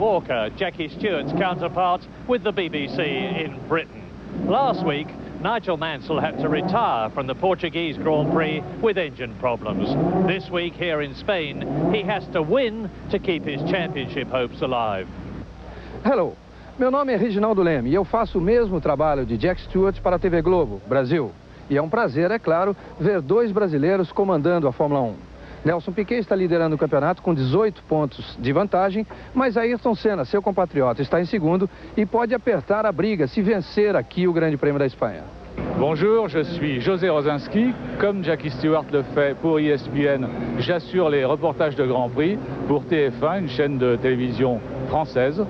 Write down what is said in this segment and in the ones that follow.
Walker, Jackie Stewart's counterpart with the BBC in Britain. Last week, Nigel Mansell had to retire from the Portuguese Grand Prix with engine problems. This week here in Spain, he has to win to keep his championship hopes alive. Hello, meu nome é Reginaldo Leme e eu faço o mesmo trabalho de Jack Stewart para a TV Globo, Brasil. E é um prazer, é claro, ver dois brasileiros comandando a Fórmula 1. Nelson Piquet está liderando o campeonato com 18 pontos de vantagem, mas Ayrton Senna, seu compatriota, está em segundo e pode apertar a briga se vencer aqui o Grande Prêmio da Espanha. Bonjour, je suis José Rosinski. Comme Jackie Stewart le fait pour ESPN, j'assure les reportages de Grand Prix pour TF1, une chaîne de télévision française.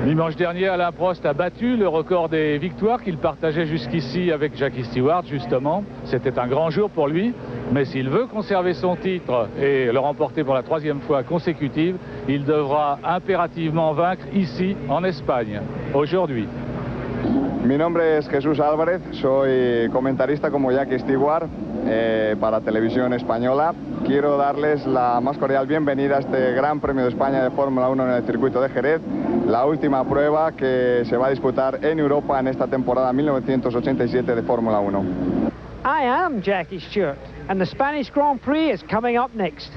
Dimanche dernier, Alain Prost a battu le record des victoires qu'il partageait jusqu'ici avec Jackie Stewart, justement. C'était un grand jour pour lui, mais s'il veut conserver son titre et le remporter pour la 3e fois consécutive, il devra impérativement vaincre ici, en Espagne, aujourd'hui. Mi nombre es Jesús Álvarez, soy comentarista como Jackie Stewart para Televisión Española. Quiero darles la más cordial bienvenida a este Gran Premio de España de Fórmula 1 en el circuito de Jerez, la última prueba que se va a disputar en Europa en esta temporada 1987 de Fórmula 1. I am Jackie Stewart, and the Spanish Grand Prix is coming up next.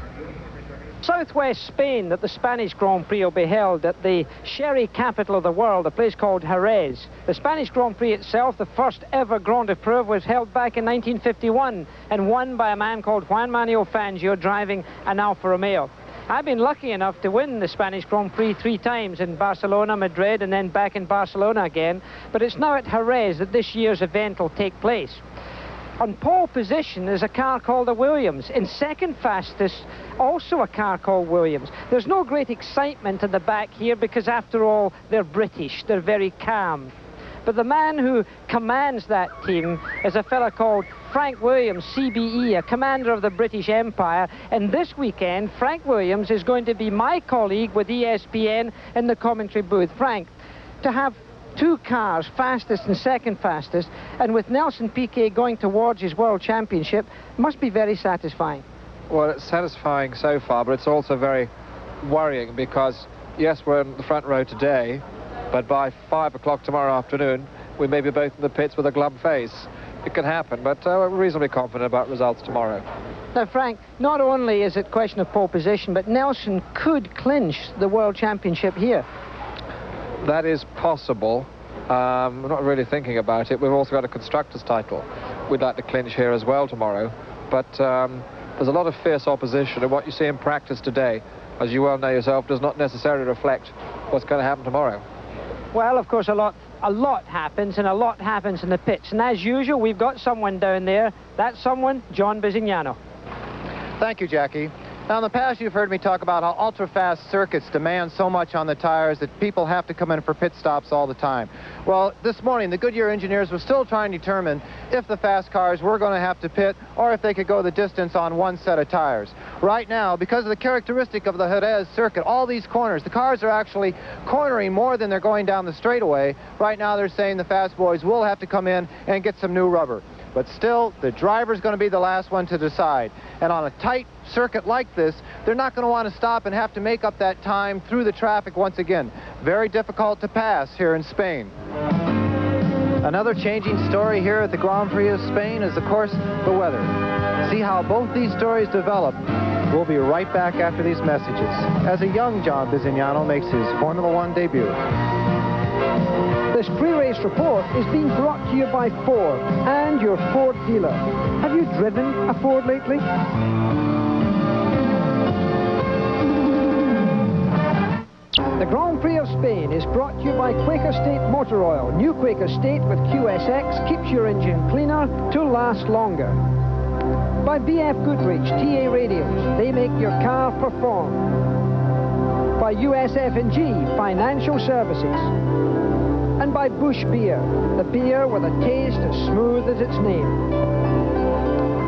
Southwest Spain, that the Spanish Grand Prix will be held at the sherry capital of the world, a place called Jerez. The Spanish Grand Prix itself, the first ever Grand Prix, was held back in 1951 and won by a man called Juan Manuel Fangio driving an Alfa Romeo. I've been lucky enough to win the Spanish Grand Prix 3 times in Barcelona, Madrid, and then back in Barcelona again, but it's now at Jerez that this year's event will take place. On pole position is a car called a Williams. In second fastest, also a car called Williams. There's no great excitement in the back here because, after all, they're British. They're very calm. But the man who commands that team is a fella called Frank Williams, CBE, a commander of the British Empire. And this weekend, Frank Williams is going to be my colleague with ESPN in the commentary booth. Frank, to have 2 cars, fastest and second fastest, and with Nelson Piquet going towards his World Championship, must be very satisfying. Well, it's satisfying so far, but it's also very worrying because, yes, we're in the front row today, but by 5 o'clock tomorrow afternoon, we may be both in the pits with a glum face. It can happen, but we're reasonably confident about results tomorrow. Now, Frank, not only is it a question of pole position, but Nelson could clinch the World Championship here. That is possible. We're not really thinking about it. We've also got a constructor's title we'd like to clinch here as well tomorrow. But there's a lot of fierce opposition, and what you see in practice today, as you well know yourself, does not necessarily reflect what's going to happen tomorrow. Well, of course, a lot happens, and a lot happens in the pits. And as usual, we've got someone down there. That's someone, John Bisignano. Thank you, Jackie. Now, in the past, you've heard me talk about how ultra-fast circuits demand so much on the tires that people have to come in for pit stops all the time. Well, this morning, the Goodyear engineers were still trying to determine if the fast cars were going to have to pit or if they could go the distance on one set of tires. Right now, because of the characteristic of the Jerez circuit, all these corners, the cars are actually cornering more than they're going down the straightaway. Right now, they're saying the fast boys will have to come in and get some new rubber. But still, the driver's going to be the last one to decide. And on a tight circuit like this, they're not going to want to stop and have to make up that time through the traffic once again. Very difficult to pass here in Spain. Another changing story here at the Grand Prix of Spain is, of course, the weather. See how both these stories develop. We'll be right back after these messages as a young John Bisignano makes his Formula One debut. This pre-race report is being brought to you by Ford and your Ford dealer. Have you driven a Ford lately? The Grand Prix of Spain is brought to you by Quaker State Motor Oil. New Quaker State with QSX keeps your engine cleaner to last longer. By BF Goodrich TA radios, they make your car perform. By USF&G Financial Services. And by Busch Beer, the beer with a taste as smooth as its name.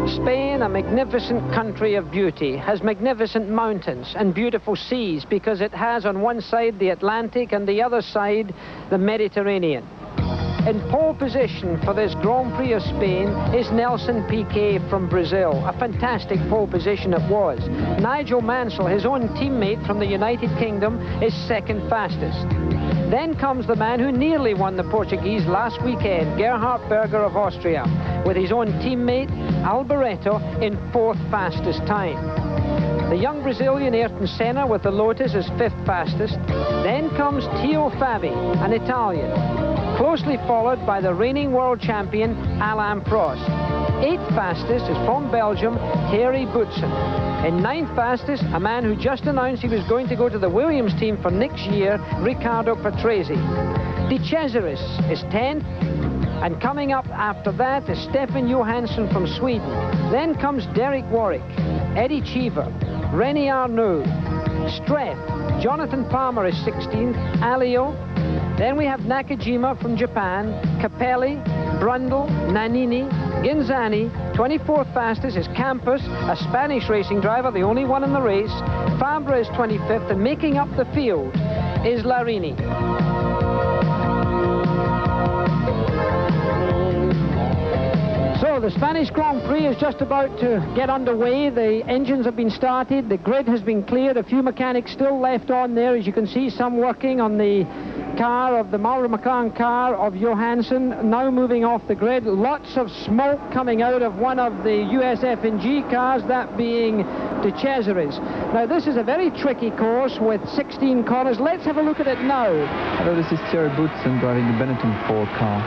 Spain, a magnificent country of beauty, has magnificent mountains and beautiful seas because it has on one side the Atlantic and the other side the Mediterranean. In pole position for this Grand Prix of Spain is Nelson Piquet from Brazil. A fantastic pole position it was. Nigel Mansell, his own teammate from the United Kingdom, is second fastest. Then comes the man who nearly won the Portuguese last weekend, Gerhard Berger of Austria, with his own teammate, Alboreto, in fourth fastest time. The young Brazilian Ayrton Senna with the Lotus is fifth fastest. Then comes Teo Fabi, an Italian, closely followed by the reigning world champion, Alain Prost. Eighth fastest is from Belgium, Thierry Boutsen. In ninth fastest, a man who just announced he was going to go to the Williams team for next year, Riccardo Patrese. De Cesaris is 10th, and coming up after that is Stefan Johansson from Sweden. Then comes Derek Warwick, Eddie Cheever, René Arnoux, Streff, Jonathan Palmer is 16th, Alio. Then we have Nakajima from Japan, Capelli, Brundle, Nannini, Ginzani. 24th fastest is Campos, a Spanish racing driver, the only one in the race. Fabra is 25th, and making up the field is Larini. So the Spanish Grand Prix is just about to get underway. The engines have been started, the grid has been cleared, a few mechanics still left on there, as you can see, some working on the car of the Malra McLaren car of Johansson, now moving off the grid. Lots of smoke coming out of one of the USF&G cars, that being De Cesaris. Now this is a very tricky course with 16 corners. Let's have a look at it now. Hello, this is Thierry Boutsen driving the Benetton Ford car.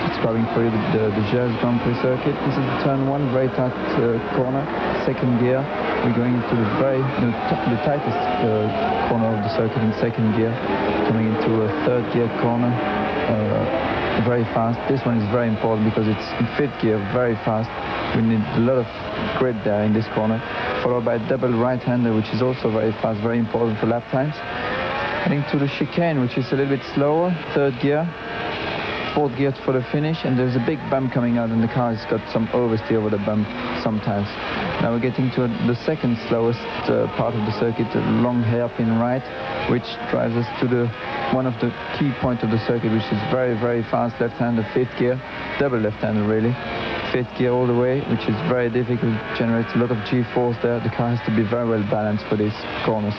Describing for you the Jerez Grand Prix circuit. This is the turn 1, very tight corner, second gear. We're going into the tightest corner of the circuit in second gear, coming into a third gear corner, very fast. This one is very important because it's in fifth gear, very fast. We need a lot of grid there in this corner, followed by a double right-hander, which is also very fast, very important for lap times. Heading to the chicane, which is a little bit slower, third gear. Fourth gear for the finish, and there's a big bump coming out, and the car has got some oversteer over the bump sometimes. Now we're getting to the second slowest part of the circuit, a long hairpin right, which drives us to one of the key points of the circuit, which is very, very fast left-hander, fifth gear, double left-hander really, fifth gear all the way, which is very difficult, generates a lot of G-force there. The car has to be very well balanced for these corners.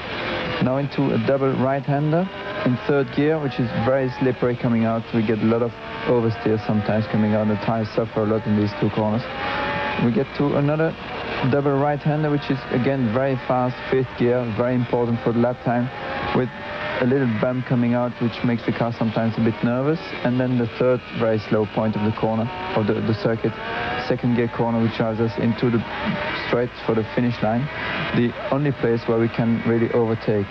Now into a double right-hander in third gear, which is very slippery coming out. We get a lot of oversteer sometimes coming out. The tires suffer a lot in these two corners. We get to another double right-hander, which is again very fast, fifth gear, very important for the lap time, with a little bump coming out, which makes the car sometimes a bit nervous. And then the third very slow point of the corner, of the circuit, second gear corner, which drives us into the straight for the finish line, the only place where we can really overtake.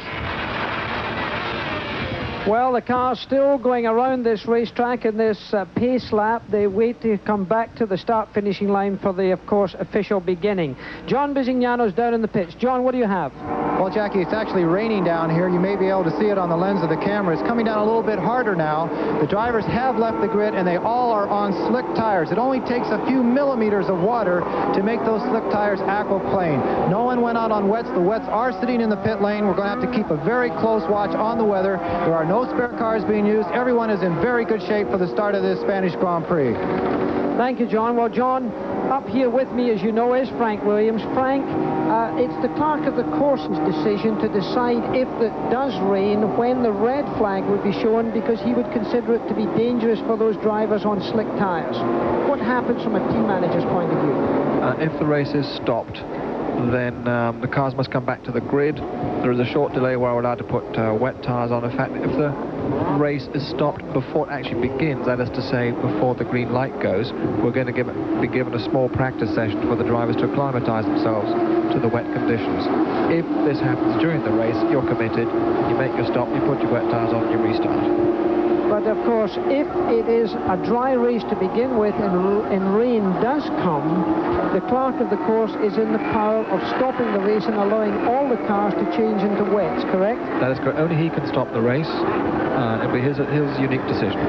Well, the car's still going around this racetrack in this pace lap. They wait to come back to the start-finishing line for the, of course, official beginning. John Bisignano's down in the pits. John, what do you have? Well, Jackie, it's actually raining down here. You may be able to see it on the lens of the camera. It's coming down a little bit harder now. The drivers have left the grid, and they all are on slick tires. It only takes a few millimeters of water to make those slick tires aquaplane. No one went out on wets. The wets are sitting in the pit lane. We're going to have to keep a very close watch on the weather. There are no spare cars being used. Everyone is in very good shape for the start of this Spanish Grand Prix. Thank you, John. Well, John, up here with me, as you know, is Frank Williams. Frank, it's the clerk of the course's decision to decide if it does rain when the red flag would be shown, because he would consider it to be dangerous for those drivers on slick tires. What happens from a team manager's point of view? If the race is stopped, then the cars must come back to the grid. There is a short delay where we're allowed to put wet tires on. In fact, if the race is stopped before it actually begins, that is to say before the green light goes, we're going to be given a small practice session for the drivers to acclimatise themselves to the wet conditions. If this happens during the race, you're committed, you make your stop, you put your wet tires on, and you restart. But of course, if it is a dry race to begin with and rain does come, the clerk of the course is in the power of stopping the race and allowing all the cars to change into wets, correct? That is correct. Only he can stop the race. It'll be his unique decision.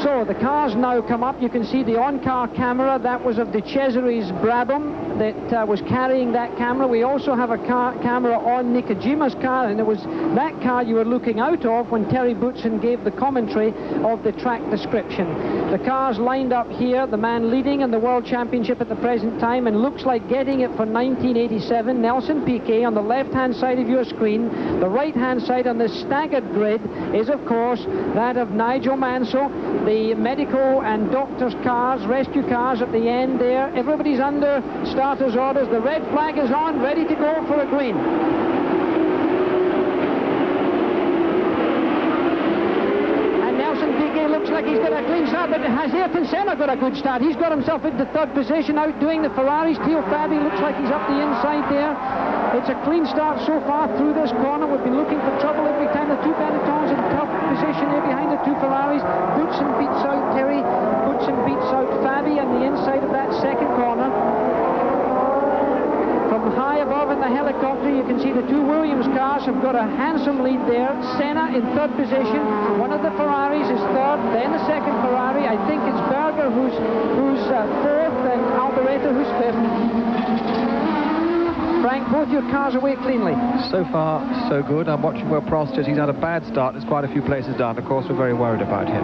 So the cars now come up. You can see the on-car camera. That was of De Cesaris Brabham. that was carrying that camera. We also have a camera on Nakajima's car, and it was that car you were looking out of when Terry Boutsen gave the commentary of the track description. The cars lined up here, the man leading in the World Championship at the present time, and looks like getting it for 1987, Nelson Piquet on the left-hand side of your screen. The right-hand side on this staggered grid is, of course, that of Nigel Mansell. The medical and doctors' cars, rescue cars at the end there. Everybody's under starters' orders. The red flag is on, ready to go for a green. And Nelson Piquet looks like he's got a clean start, but has Ayrton Senna got a good start? He's got himself into third position, outdoing the Ferraris. Theo Fabi looks like he's up the inside there. It's a clean start so far through this corner. We've been looking for trouble every time. The two Benettons in top position there behind the two Ferraris. Boutsen beats out Terry. Boutsen beats out Fabi on the inside of that second corner. From high above in the helicopter, you can see the two Williams cars have got a handsome lead there. Senna in third position. One of the Ferraris is third, then the second Ferrari. I think it's Berger who's fourth, and Alboreto who's fifth. Frank, both your cars away cleanly. So far, so good. I'm watching Will Prost as he's had a bad start. There's quite a few places down. Of course, we're very worried about him.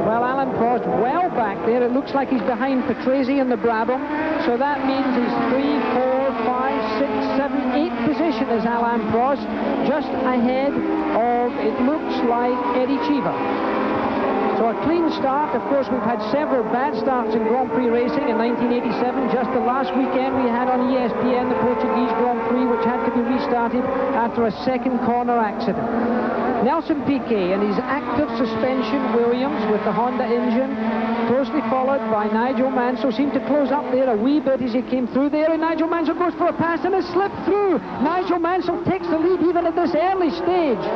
Well, Alan Prost well back there. It looks like he's behind Patrese in the Brabham. So that means he's 3, 4, 5, 6, 7, 8 position is Alain Prost, just ahead of, it looks like, Eddie Cheever. So a clean start. Of course, we've had several bad starts in Grand Prix racing in 1987. Just the last weekend we had on ESPN the Portuguese Grand Prix, which had to be restarted after a second corner accident. Nelson Piquet and his active suspension Williams with the Honda engine, closely followed by Nigel Mansell. Seemed to close up there a wee bit as he came through there, and Nigel Mansell goes for a pass and has slipped through. Nigel Mansell takes the lead even at this early stage.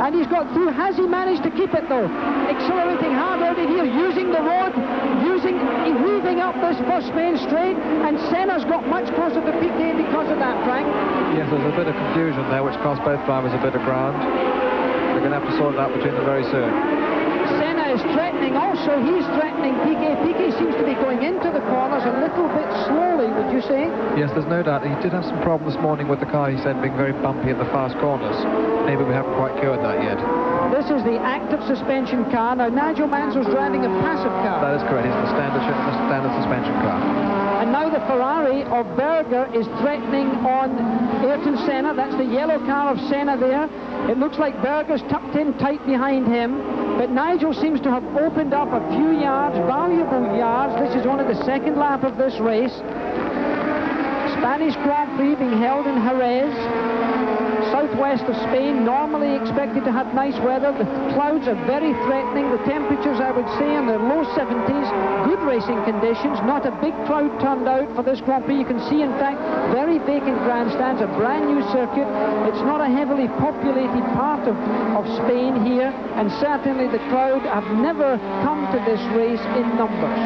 And he's got through. Has he managed to keep it, though? Accelerating hard out of here, using the road, weaving up this first main straight, and Senna's got much closer to Piquet because of that, Frank. Yes, there's a bit of confusion there, which cost both drivers a bit of ground. They're going to have to sort it out between them very soon. Senna is threatening also. He's threatening Piquet. Piquet seems to be going into the corners a little bit slowly, would you say? Yes, there's no doubt. He did have some problem this morning with the car, he said, being very bumpy in the fast corners. Maybe we haven't quite cured that yet. This is the active suspension car. Now, Nigel Mansell's driving a passive car. That is correct. It's the standard suspension car. And now the Ferrari of Berger is threatening on Ayrton Senna. That's the yellow car of Senna there. It looks like Berger's tucked in tight behind him. But Nigel seems to have opened up a few yards, valuable yards. This is only the second lap of this race. Spanish Grand Prix being held in Jerez, southwest of Spain, normally expected to have nice weather. The clouds are very threatening. The temperatures, I would say, in the low 70s. Good racing conditions. Not a big crowd turned out for this Grand Prix. You can see, in fact, very vacant grandstands, a brand new circuit. It's not a heavily populated part of Spain here, and certainly the crowd have never come to this race in numbers.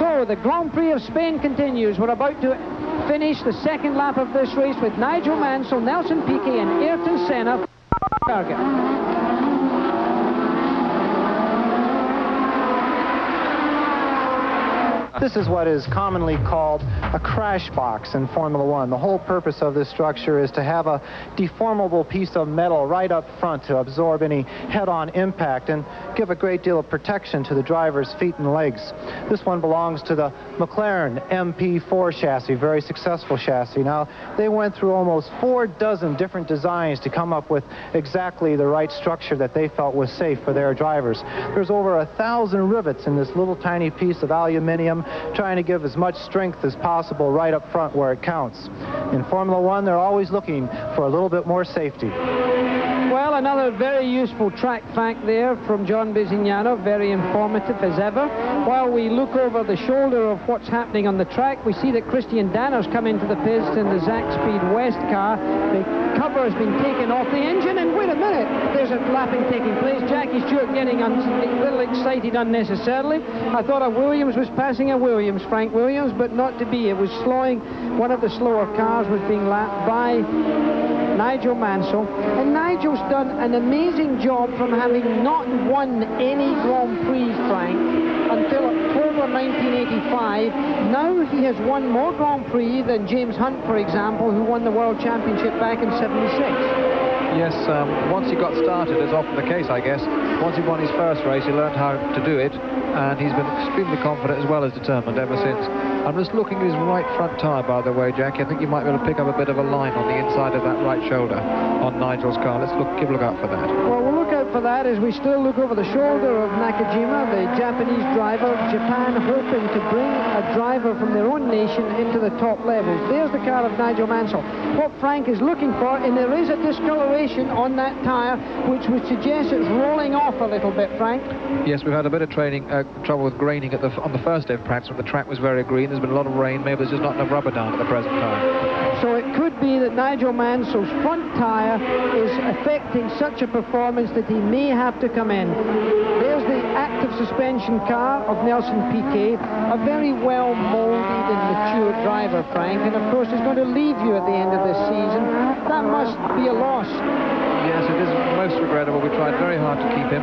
So the Grand Prix of Spain continues. We're about to finish the second lap of this race with Nigel Mansell, Nelson Piquet and Ayrton Senna. This is what is commonly called a crash box in Formula One. The whole purpose of this structure is to have a deformable piece of metal right up front to absorb any head-on impact and give a great deal of protection to the driver's feet and legs. This one belongs to the McLaren MP4 chassis, very successful chassis. Now, they went through almost 4 dozen different designs to come up with exactly the right structure that they felt was safe for their drivers. There's over 1,000 rivets in this little tiny piece of aluminum, trying to give as much strength as possible right up front where it counts. In Formula One, they're always looking for a little bit more safety. Well, another very useful track fact there from John Bisignano, very informative as ever. While we look over the shoulder of what's happening on the track, we see that Christian Danner's come into the pits in the Zack Speed West car. The cover has been taken off the engine, and wait a minute, there's a lapping taking place. Jackie Stewart getting a little excited unnecessarily. I thought a Williams was passing a Williams, Frank Williams, but not to be. It was slowing. One of the slower cars was being lapped by Nigel Mansell, and Nigel's done an amazing job from having not won any Grand Prix, Frank, until October 1985. Now he has won more Grand Prix than James Hunt, for example, who won the World Championship back in '76. Yes, once he got started, as often the case, I guess, once he won his first race, he learned how to do it, and he's been extremely confident as well as determined ever since. I'm just looking at his right front tyre, by the way, Jackie. I think you might be able to pick up a bit of a line on the inside of that right shoulder on Nigel's car. Let's keep a look out for that. Well, we'll look out for that as we still look over the shoulder of Nakajima, the Japanese driver. Japan hoping to bring a driver from their own nation into the top levels. There's the car of Nigel Mansell. What Frank is looking for, and there is a discoloration on that tyre, which would suggest it's rolling off a little bit, Frank. Yes, we've had a bit of trouble with graining on the first day of practice when the track was very green. There's been a lot of rain. Maybe there's just not enough rubber down at the present time. So it could be that Nigel Mansell's front tyre is affecting such a performance that he may have to come in. There's the active suspension car of Nelson Piquet, a very well moulded and mature driver, Frank, and of course he's going to leave you at the end of this season. That must be a loss. Yes, it is most regrettable. We tried very hard to keep him.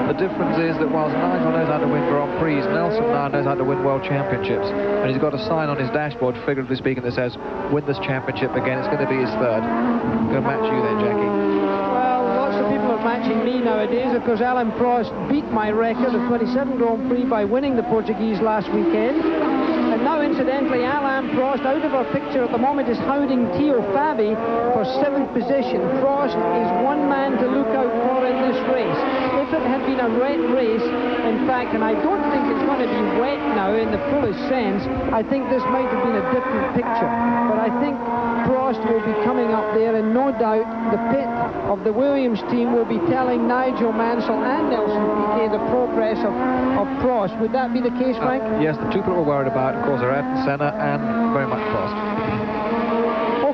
The difference is that whilst Nigel knows how to win Grand Prix, Nelson now knows how to win World Championships. And he's got a sign on his dashboard, figuratively speaking, that says, win this championship again. It's going to be his third. I'm going to match you then, Jackie. Well, lots of people are matching me nowadays. Of course, Alain Prost beat my record of 27 Grand Prix by winning the Portuguese last weekend. And now, incidentally, Alain Prost, out of our picture at the moment, is hounding Theo Fabi for 7th position. Prost is one man to look out for in this race. If it had been a wet race, in fact, and I don't think it's going to be wet now in the fullest sense, I think this might have been a different picture. But I think Prost will be coming up there, and no doubt the pit of the Williams team will be telling Nigel Mansell and Nelson Piquet the progress of Prost. Would that be the case, Frank? Yes, the two people we're worried about, of course, are Ayrton Senna and very much Prost.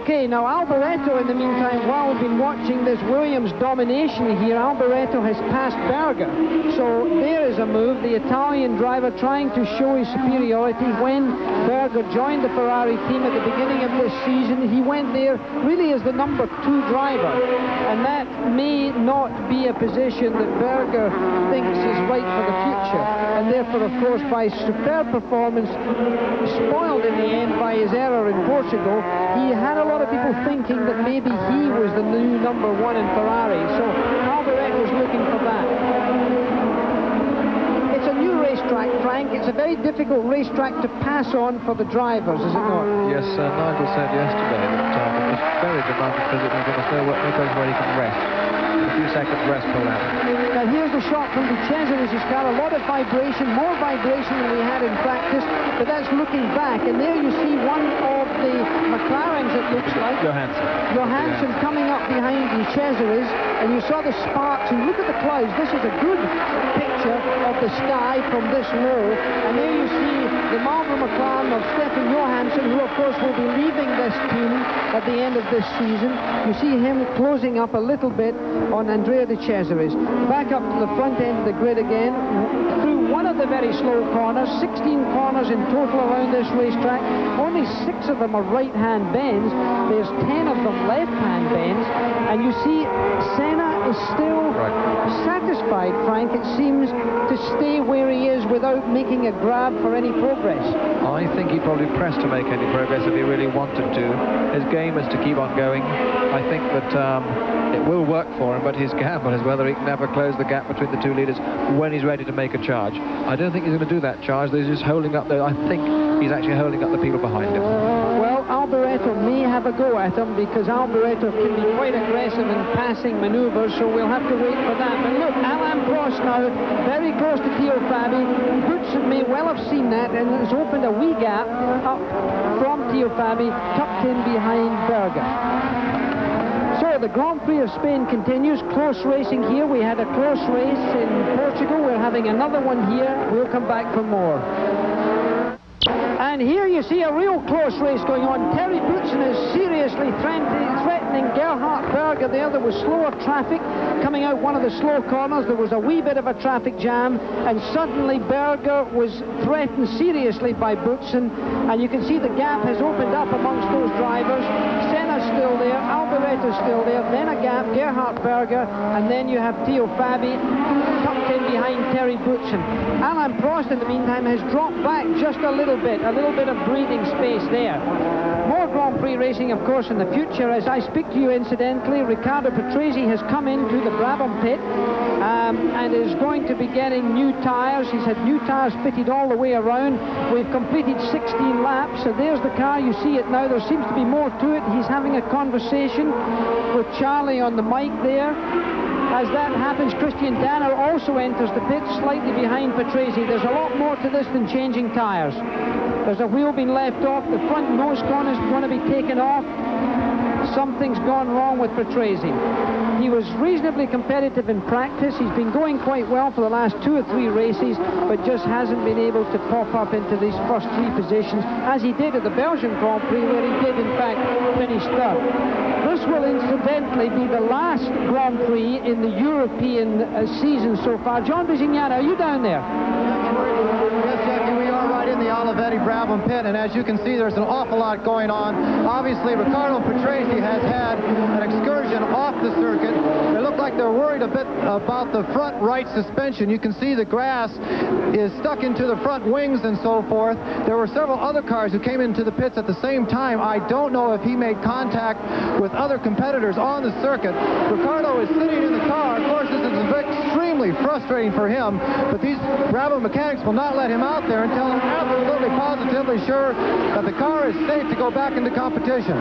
Okay, now Alboreto, in the meantime, while we've been watching this Williams domination here, Alboreto has passed Berger. So there is a move, the Italian driver trying to show his superiority. When Berger joined the Ferrari team at the beginning of this season, he went there really as the number 2 driver. And that may not be a position that Berger thinks is right for the future. And therefore, of course, by superb performance, spoiled in the end by his error in Portugal, he had a lot of people thinking that maybe he was the new number 1 in Ferrari. So Alboreto's looking for that. It's a new racetrack, Frank. It's a very difficult racetrack to pass on for the drivers, is it not? Yes, Nigel said yesterday that it was very demanding physically. He's going to stay where he can rest. A few seconds rest per lap. Now here's the shot from the Cesaris' car. A lot of vibration, more vibration than we had in practice, but that's looking back. And there you see one of the McLarens, it looks like. Johansson coming up behind the Cesaris, and you saw the sparks. And look at the clouds. This is a good picture of the sky from this low. And there you see the Marlboro McLaren of Stefan Johansson, who of course will be leaving this team at the end of this season. You see him closing up a little bit on Andrea de Cesaris. Back up to the front end of the grid again, through one of the very slow corners, 16 corners in total around this racetrack. Only 6 of them are right-hand bends. There's 10 of them left-hand bends. And you see Senna is still satisfied, Frank, it seems, to stay where he is without making a grab for any progress. I think he probably pressed to make any progress if he really wanted to. His game is to keep on going. I think that it will work for him, but his gamble is whether he can ever close the gap between the 2 leaders when he's ready to make a charge. I don't think he's going to do that charge. He's just holding up I think he's actually holding up the people behind him. Well, Alboreto may have a go at him, because Alboreto can be quite aggressive in passing manoeuvres, so we'll have to wait for that. But look, Alain Prost now very close to Theo Fabi. Goodson may well have seen that and has opened a wee gap up from Theo Fabi, tucked in behind Berger. So the Grand Prix of Spain continues. Close racing here. We had a close race in Portugal. We're having another one here. We'll come back for more. And here you see a real close race going on. Terry Boutsen is seriously threatening Gerhard Berger there. There was slower traffic coming out one of the slow corners. There was a wee bit of a traffic jam, and suddenly Berger was threatened seriously by Boutsen, and you can see the gap has opened up amongst those drivers. Senna's still there, Alboretto's still there, then a gap, Gerhard Berger, and then you have Theo Fabi tucked in behind Terry Boutsen. Alain Prost, in the meantime, has dropped back just a little bit of breathing space there. More Grand Prix racing, of course, in the future. As I speak to you, incidentally, Riccardo Patrese has come into the Brabham pit and is going to be getting new tyres. He's had new tyres fitted all the way around. We've completed 16 laps, so there's the car. You see it now. There seems to be more to it. He's having a conversation with Charlie on the mic there. As that happens, Christian Danner also enters the pit slightly behind Patrese. There's a lot more to this than changing tyres. There's a wheel being left off. The front nose cone is going to be taken off. Something's gone wrong with Patrese. He was reasonably competitive in practice. He's been going quite well for the last 2 or 3 races, but just hasn't been able to pop up into these first 3 positions, as he did at the Belgian Grand Prix, where he did, in fact, finish third. This will incidentally be the last Grand Prix in the European season so far. John Bisignano, are you down there? Yes, Jackie, we are right in the Olivetti Brabham pit, and as you can see, there's an awful lot going on. Obviously, Riccardo Patrese has had an excursion off the circuit. They look like they're worried a bit about the front right suspension. You can see the grass is stuck into the front wings and so forth. There were several other cars who came into the pits at the same time. I don't know if he made contact with other competitors on the circuit. Riccardo is sitting in the car. Of course, this is extremely frustrating for him, but these Brabham mechanics will not let him out there until I'm absolutely positively sure that the car is safe to go back into competition.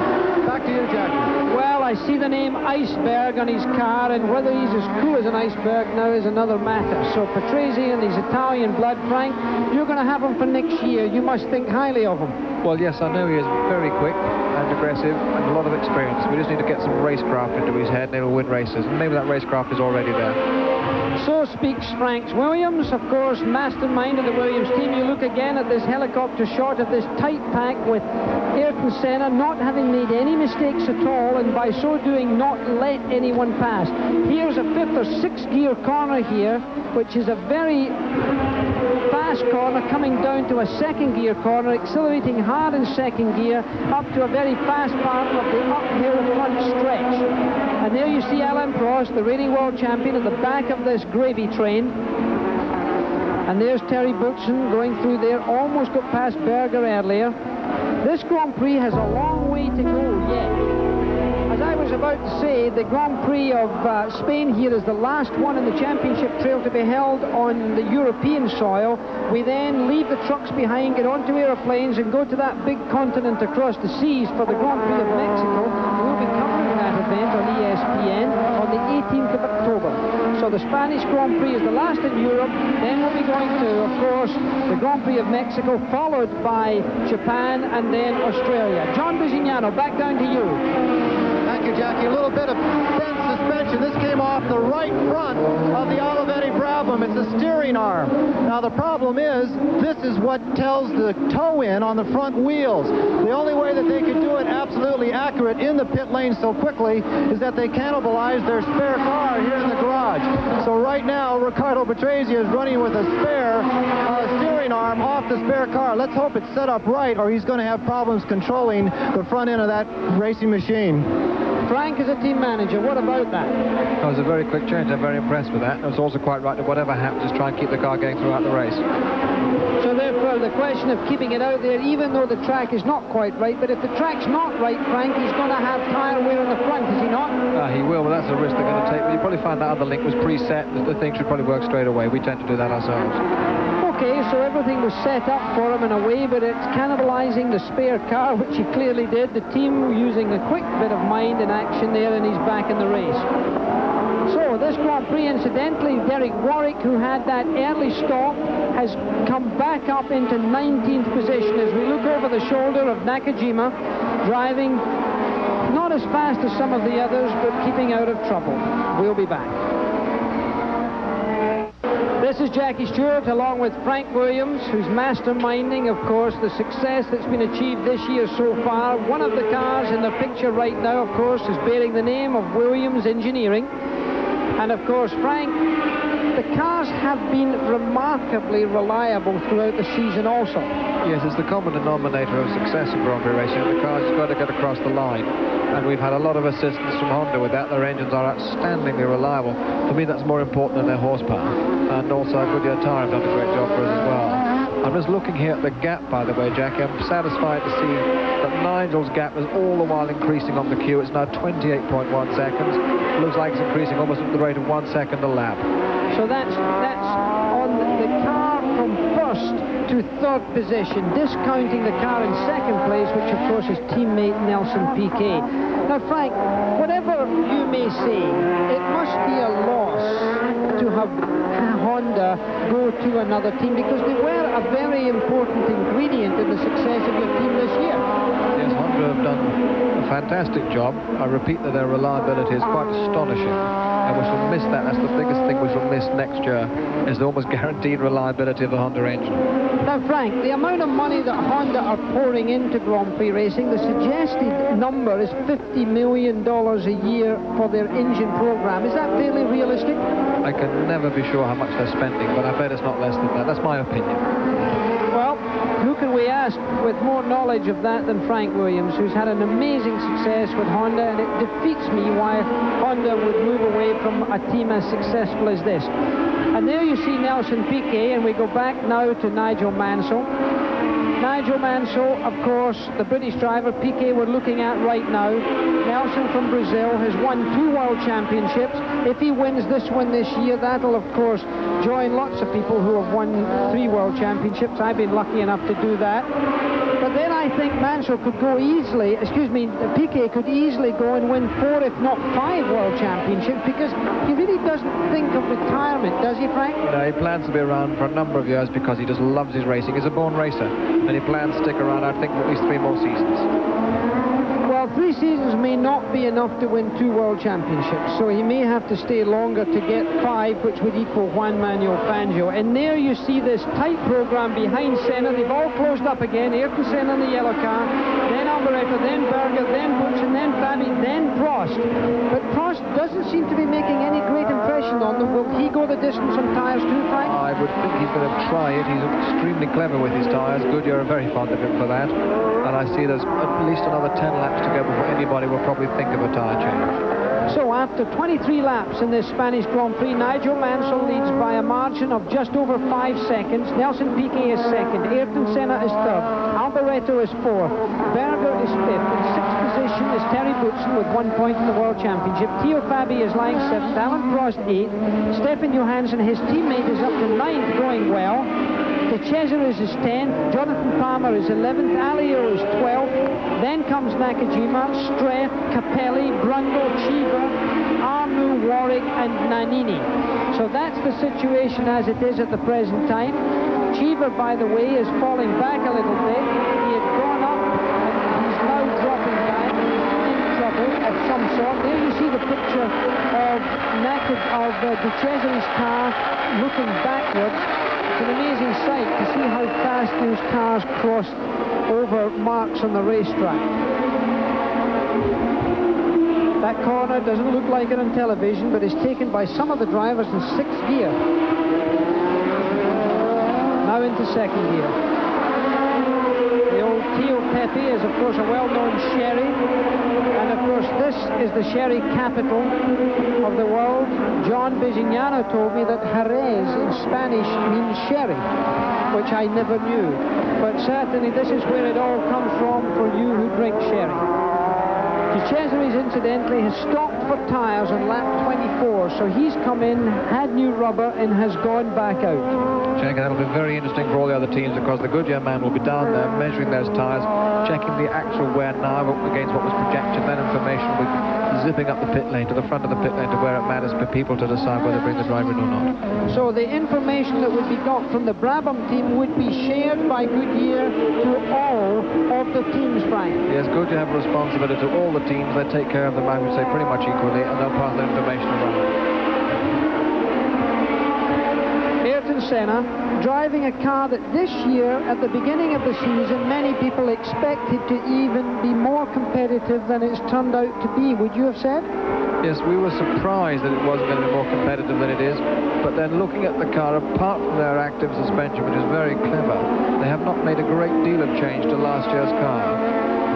Back to you, Jackie. Well, I see the name Iceberg on his car, and whether he's as cool as an iceberg now is another matter. So Patrese and his Italian blood, Frank, you're going to have him for next year. You must think highly of him. Well, yes, I know he is very quick and aggressive and a lot of experience. We just need to get some racecraft into his head and he'll win races. And maybe that racecraft is already there. So speaks Frank Williams, of course, mastermind of the Williams team. You look again at this helicopter shot of this tight pack with Ayrton Senna not having made any mistakes at all, and by so doing not let anyone pass. Here's a 5th or 6th gear corner here, which is a very fast corner coming down to a 2nd gear corner, accelerating hard in 2nd gear up to a very fast part of the uphill front stretch. And there you see Alain Prost, the reigning world champion, at the back of this gravy train. And there's Terry Boutsen going through there, almost got past Berger earlier. This Grand Prix has a long way to go yet. As I was about to say, the Grand Prix of Spain here is the last one in the championship trail to be held on the European soil. We then leave the trucks behind, get onto aeroplanes, and go to that big continent across the seas for the Grand Prix of Mexico. We'll be covering that event on ESPN on the 18th of October. So the Spanish Grand Prix is the last in Europe. Then we'll be going to, of course, the Grand Prix of Mexico, followed by Japan and then Australia. John Bisignano, back down to you. Thank you, Jackie. A little bit of bent suspension. This came off the right front of the Olivetti Brabham. It's a steering arm. Now, the problem is, this is what tells the toe-in on the front wheels. The only way that they could do it absolutely accurate in the pit lane so quickly is that they cannibalize their spare car here in the garage. So right now, Riccardo Patrese is running with a spare steering arm off the spare car. Let's hope it's set up right, or he's going to have problems controlling the front end of that racing machine. Frank is a team manager. What about that? It was a very quick change. I'm very impressed with that. It was also quite right that whatever happens, just try and keep the car going throughout the race. So therefore, the question of keeping it out there, even though the track is not quite right, but if the track's not right, Frank, he's going to have tyre wear in the front, is he not? He will, but that's a risk they're going to take. But you probably find that other link was preset. The thing should probably work straight away. We tend to do that ourselves. Okay, so everything was set up for him in a way, but it's cannibalizing the spare car, which he clearly did. The team using a quick bit of mind in action there, and he's back in the race. So this Grand Prix, incidentally, Derek Warwick, who had that early stop, has come back up into 19th position as we look over the shoulder of Nakajima, driving not as fast as some of the others, but keeping out of trouble. We'll be back. This is Jackie Stewart along with Frank Williams, who's masterminding, of course, the success that's been achieved this year so far. One of the cars in the picture right now, of course, is bearing the name of Williams Engineering. And, of course, Frank, the cars have been remarkably reliable throughout the season also. Yes, it's the common denominator of success in Grand Prix racing. The cars have got to get across the line. And we've had a lot of assistance from Honda with that. Their engines are outstandingly reliable. For me, that's more important than their horsepower. And also, Goodyear Tire have done a great job for us as well. I'm just looking here at the gap, by the way, Jackie. I'm satisfied to see that Nigel's gap is all the while increasing on the queue. It's now 28.1 seconds. It looks like it's increasing almost at the rate of 1 second a lap. So that's on the car from first to third position, discounting the car in second place, which of course is teammate Nelson Piquet. Now, Frank, whatever you may say, it must be a loss to have Honda go to another team, because they were a very important ingredient in the success of your team this year. Yes, Honda have done a fantastic job. I repeat that their reliability is quite astonishing, and we shall miss that. That's the biggest thing we shall miss next year, is the almost guaranteed reliability of the Honda engine. Now, Frank, the amount of money that Honda are pouring into Grand Prix racing, the suggested number is $50 million a year for their engine program. Is that fairly realistic? I can never be sure how much they're spending, but I bet it's not less than that. That's my opinion. Well, who can we ask with more knowledge of that than Frank Williams, who's had an amazing success with Honda, and it defeats me why Honda would move away from a team as successful as this. And there you see Nelson Piquet, and we go back now to Nigel Mansell. Nigel Mansell, of course, the British driver. Piquet we're looking at right now. Nelson from Brazil has won 2 world championships. If he wins this one this year, that'll, of course, join lots of people who have won 3 world championships. I've been lucky enough to do that. But then I think Mansell could go easily, Piquet could easily go and win 4, if not 5 world championships, because he really doesn't think of retirement, does he, Frank? No, he plans to be around for a number of years because he just loves his racing. He's a born racer, and he plans to stick around, I think, for at least 3 more seasons. Well, 3 seasons may not be enough to win 2 world championships, so he may have to stay longer to get 5, which would equal Juan Manuel Fangio. And there you see this tight program behind Senna. They've all closed up again. Ayrton Senna in the yellow car, then Alboreto, then Berger, then Boutsen, then Fabi, then Prost. But Prost doesn't seem to be making any great impression on them. Will he go the distance on tyres too, Frank? I would think he's going to try it. He's extremely clever with his tyres. Goodyear are very fond of him for that. And I see there's at least another 10 laps to go before anybody will probably think of a tyre change. So after 23 laps in this Spanish Grand Prix, Nigel Mansell leads by a margin of just over 5 seconds. Nelson Piquet is second. Ayrton Senna is third. Alboreto is fourth. Berger is fifth. In sixth position is Terry Boutsen with 1 point in the World Championship. Theo Fabi is lying seventh. Alan Prost eighth. Stefan Johansson, his teammate, is up to ninth, going well. De Cesaris is 10th, Jonathan Palmer is 11th, Alio is 12th, then comes Nakajima, Streff, Capelli, Brundle, Cheever, Arnoux, Warwick and Nannini. So that's the situation as it is at the present time. Cheever, by the way, is falling back a little bit. He had gone up and he's now dropping back. He's in trouble of some sort. There you see the picture of De Cesaris' car looking backwards. It's an amazing sight to see how fast those cars cross over marks on the racetrack. That corner doesn't look like it on television, but is taken by some of the drivers in 6th gear. Now into 2nd gear. The old Tio Pepe is, of course, a well-known sherry. And, of course, this is the sherry capital of the world. John Bizignano told me that Jerez in Spanish means sherry, which I never knew. But certainly this is where it all comes from for you who drink sherry. De Cesaris, incidentally, has stopped for tyres on lap 24, so he's come in, had new rubber, and has gone back out. Jack, that'll be very interesting for all the other teams, because the Goodyear man will be down there measuring those tyres, checking the actual wear now against what was projected. That information will be zipping up the pit lane, to the front of the pit lane, to where it matters for people to decide whether to bring the driver in or not. So the information that would be got from the Brabham team would be shared by Goodyear to all of the teams, Frank. Yes, Goodyear have a responsibility to all the teams. They take care of them, I would say, pretty much equally, and they'll pass the information around. Senna, driving a car that this year, at the beginning of the season, many people expected to even be more competitive than it's turned out to be. Would you have said? Yes, we were surprised that it wasn't going to be more competitive than it is, but then looking at the car, apart from their active suspension, which is very clever, they have not made a great deal of change to last year's car.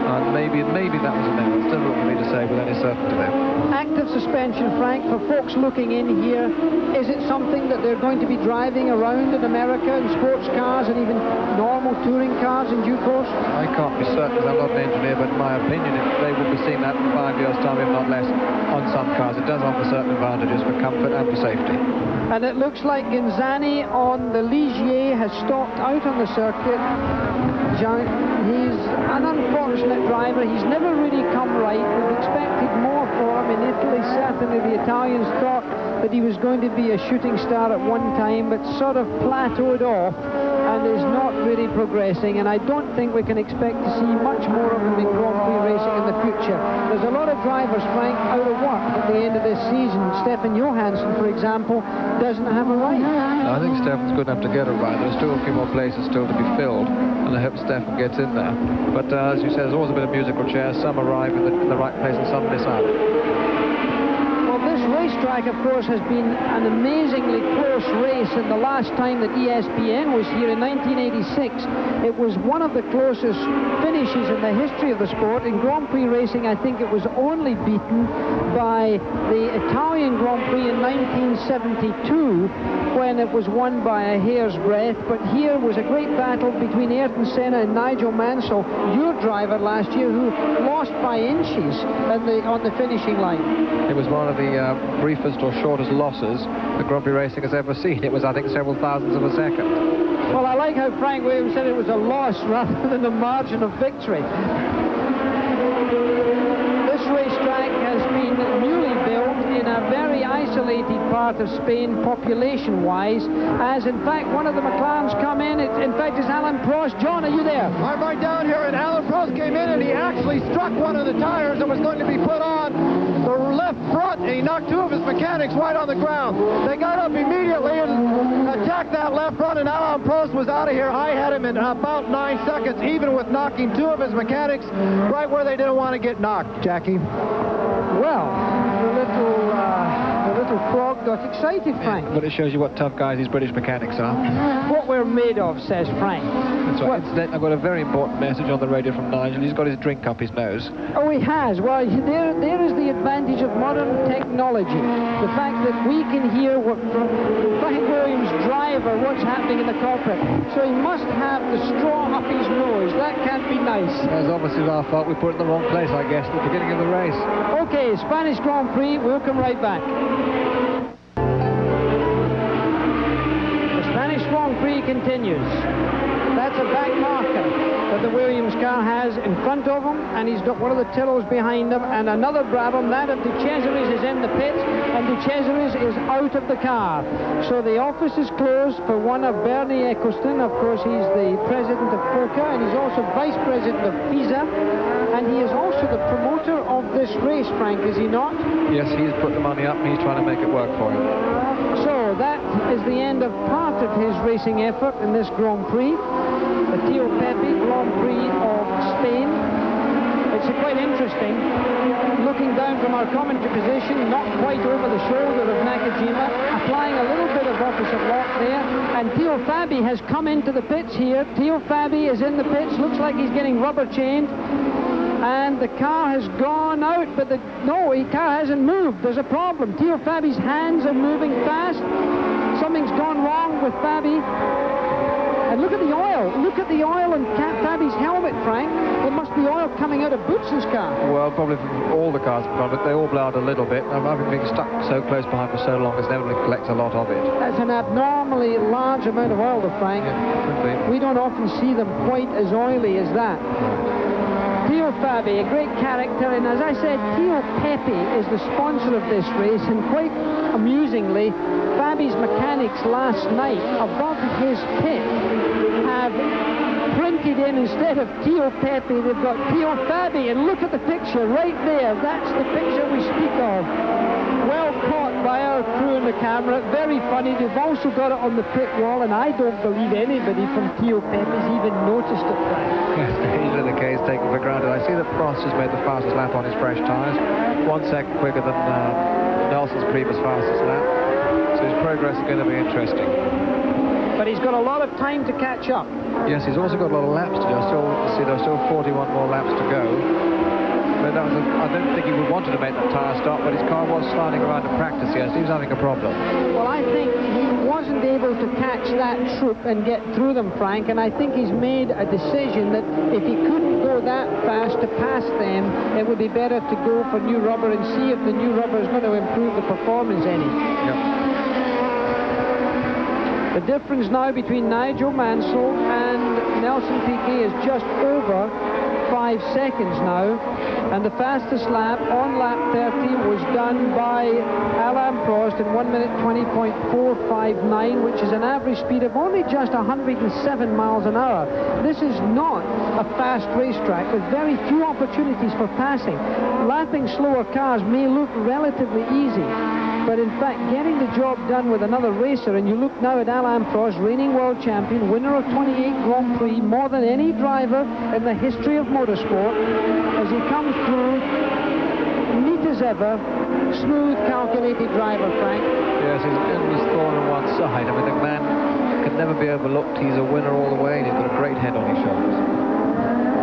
And maybe that was an error. It's difficult for me to say with any certainty there. Active suspension, Frank, for folks looking in here, is it something that they're going to be driving around in America in sports cars and even normal touring cars in due course? I can't be certain because I'm not an engineer, but in my opinion, they will be seeing that in 5 years' time, if not less, on some cars. It does offer certain advantages for comfort and for safety. And it looks like Ghinzani on the Ligier has stopped out on the circuit. He's an unfortunate driver. He's never really come right. We've expected more for him in Italy. Certainly the Italians thought that he was going to be a shooting star at one time, but sort of plateaued off and is not really progressing, and I don't think we can expect to see much more of him in Grand Prix racing in the future. There's a lot of drivers, Frank, out of work at the end of this season. Stefan Johansson, for example, doesn't have a ride. I think Stefan's good enough to get a ride. There's still a few more places still to be filled, and I hope Stefan gets in there. But as you said, there's always a bit of musical chairs. Some arrive in the right place and some miss out. This racetrack, of course, has been an amazingly close race, and the last time that ESPN was here in 1986, it was one of the closest finishes in the history of the sport. In Grand Prix racing, I think it was only beaten by the Italian Grand Prix in 1972, when it was won by a hair's breadth. But here was a great battle between Ayrton Senna and Nigel Mansell, your driver last year, who lost by inches on the finishing line. It was one of the briefest or shortest losses that Grand Prix racing has ever seen. It was, I think, several thousandths of a second. Well, I like how Frank Williams said it was a loss rather than a margin of victory. This racetrack has been newly built in a very isolated part of Spain, population-wise, as in fact one of the McLarens come in. In fact, it's Alain Prost. John, are you there? I'm right down here, and Alain Prost came in and he actually struck one of the tires that was going to be put on the left front, and he knocked two of his mechanics right on the ground. They got up immediately and attacked that left front, and Alain Prost was out of here. I had him in about 9 seconds, even with knocking two of his mechanics right where they didn't want to get knocked, Jackie. Well, the little frog got excited, Frank. Yeah, but it shows you what tough guys these British mechanics are. What we're made of, says Frank. That's right. Incidentally, I've got a very important message on the radio from Nigel. He's got his drink up his nose. Oh, he has. Well, there is the advantage of modern technology. The fact that we can hear what Frank Williams' driver, what's happening in the cockpit. So he must have the straw up his nose. That can't be nice. That's obviously our fault. We put it in the wrong place, I guess, at the beginning of the race. Okay, Spanish Grand Prix. We'll come right back. The Spanish Grand Prix continues. That's a back marker that the Williams car has in front of him, and he's got one of the Tyrrells behind him, and another Brabham. That of De Cesaris is in the pit, and De Cesaris is out of the car. So the office is closed for one of Bernie Eccleston. Of course, he's the president of FOCA, and he's also vice president of FISA, and he is also the promoter of this race, Frank, is he not? Yes, he's put the money up, and he's trying to make it work for him. So that is the end of part of his racing effort in this Grand Prix, the Tío Pepe Grand Prix of Spain. It's quite interesting, looking down from our commentary position, not quite over the shoulder of Nakajima, applying a little bit of opposite lock there, and Theo Fabi has come into the pits here. Theo Fabi is in the pits, looks like he's getting rubber chained, and the car has gone out, but the car hasn't moved. There's a problem. Theo Fabi's hands are moving fast. Something's gone wrong with Fabi. And look at the oil. Look at the oil in Fabi's helmet, Frank. There must be oil coming out of Boots's car. Well, probably from all the cars in front of it. They all blow out a little bit. Having been stuck so close behind for so long, it's inevitably collects a lot of it. That's an abnormally large amount of oil, Frank. Yeah, we don't often see them quite as oily as that. Theo Fabi, a great character, and as I said, Tío Pepe is the sponsor of this race, and quite amusingly, Fabi's mechanics last night above his pit have printed in, instead of Tío Pepe, they've got Tío Fabi, and look at the picture right there. That's the picture we speak of. well caught by our crew in the camera. Very funny. They've also got it on the pit wall, and I don't believe anybody from Tio Pepe's even noticed it, Frank. Yes, easily the case, taken for granted. I see that Prost has made the fastest lap on his fresh tyres, 1 second quicker than Nelson's previous fastest lap. So his progress is going to be interesting. But he's got a lot of time to catch up. Yes, he's also got a lot of laps to do. There's still 41 more laps to go. But I don't think he would wanted to make that tyre stop, but his car was sliding around in practice. Yes, he was having a problem. Well, I think he wasn't able to catch that troop and get through them, Frank, and I think he's made a decision that if he couldn't go that fast to pass them, it would be better to go for new rubber and see if the new rubber is going to improve the performance any. Yep. The difference now between Nigel Mansell and Nelson Piquet is just over 5 seconds now, and the fastest lap on lap 30 was done by Alain Prost in 1 minute 20.459, which is an average speed of only just 107 miles an hour. This is not a fast racetrack with very few opportunities for passing. Lapping slower cars may look relatively easy, but in fact getting the job done with another racer, and you look now at Alain Prost, reigning world champion, winner of 28 Grand Prix, more than any driver in the history of motorsport, as he comes through neat as ever, smooth, calculated driver, Frank. Yes, he's endless thorn on one side. I mean, the man can never be overlooked. He's a winner all the way, and he's got a great head on his shoulders.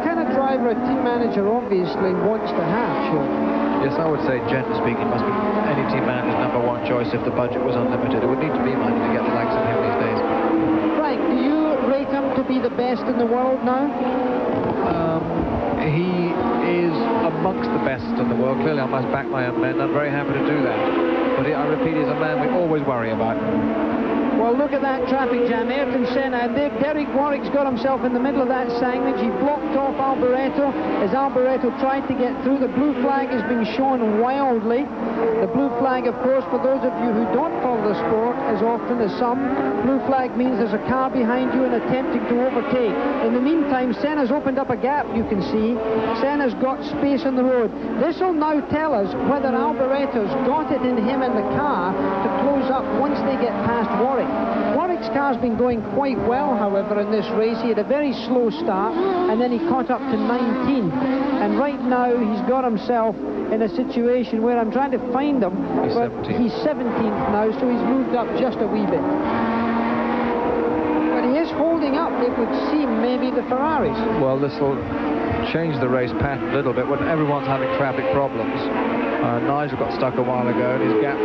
The kind of driver a team manager obviously wants to have, sure. Yes, I would say, generally speaking, it must be any team manager's #1 choice if the budget was unlimited. It would need to be money to get the likes of him these days. Frank, do you rate him to be the best in the world now? He is amongst the best in the world. Clearly, I must back my own men. I'm very happy to do that. But I repeat, he's a man we always worry about. Well, look at that traffic jam. Ayrton Senna, and Derek Warwick's got himself in the middle of that signage. He blocked off Alboreto as Alboreto tried to get through. The blue flag has been shown wildly. The blue flag, of course, for those of you who don't follow the sport as often as some, blue flag means there's a car behind you and attempting to overtake. In the meantime, Senna's opened up a gap, you can see. Senna's got space on the road. This will now tell us whether Alboreto's got it in him and the car to close up once they get past Warwick. Warwick's car's been going quite well, however, in this race. He had a very slow start, and then he caught up to 19th. And right now, he's got himself in a situation where I'm trying to find him, but he's 17th now, so he's moved up just a wee bit. But he is holding up, it would seem, maybe the Ferraris. Well, this will change the race pattern a little bit when everyone's having traffic problems. Nigel got stuck a while ago, and his gap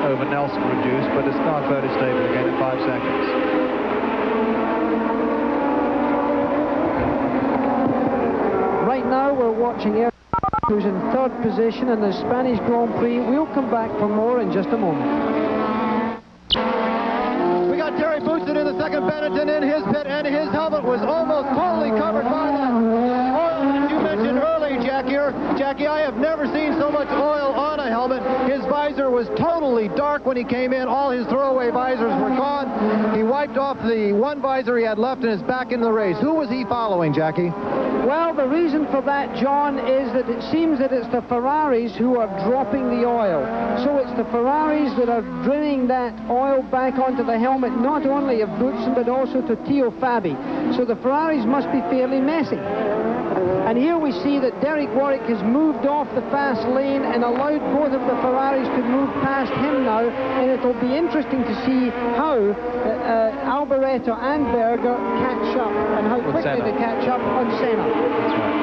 over Nelson reduced, but it's now fairly stable again in 5 seconds. Right now we're watching Ayrton, who's in 3rd position in the Spanish Grand Prix. We'll come back for more in just a moment. We got Terry Boutsen in the second, Benetton in his pit, and his helmet was almost totally covered by that oil that you mentioned early, Jackie, I have never seen so much oil on a helmet. His visor was totally dark when he came in. All his throwaway visors were gone. He wiped off the one visor he had left and is back in the race. Who was he following, Jackie? Well, the reason for that, John, is that it seems that it's the Ferraris who are dropping the oil. So it's the Ferraris that are draining that oil back onto the helmet, not only of Boutsen, but also to Teo Fabi. So the Ferraris must be fairly messy. And here we see that Derek Warwick has moved off the fast lane and allowed both of the Ferraris to move past him now, and it'll be interesting to see how Alboreto and Berger catch up, and how quickly they catch up on Senna. That's right.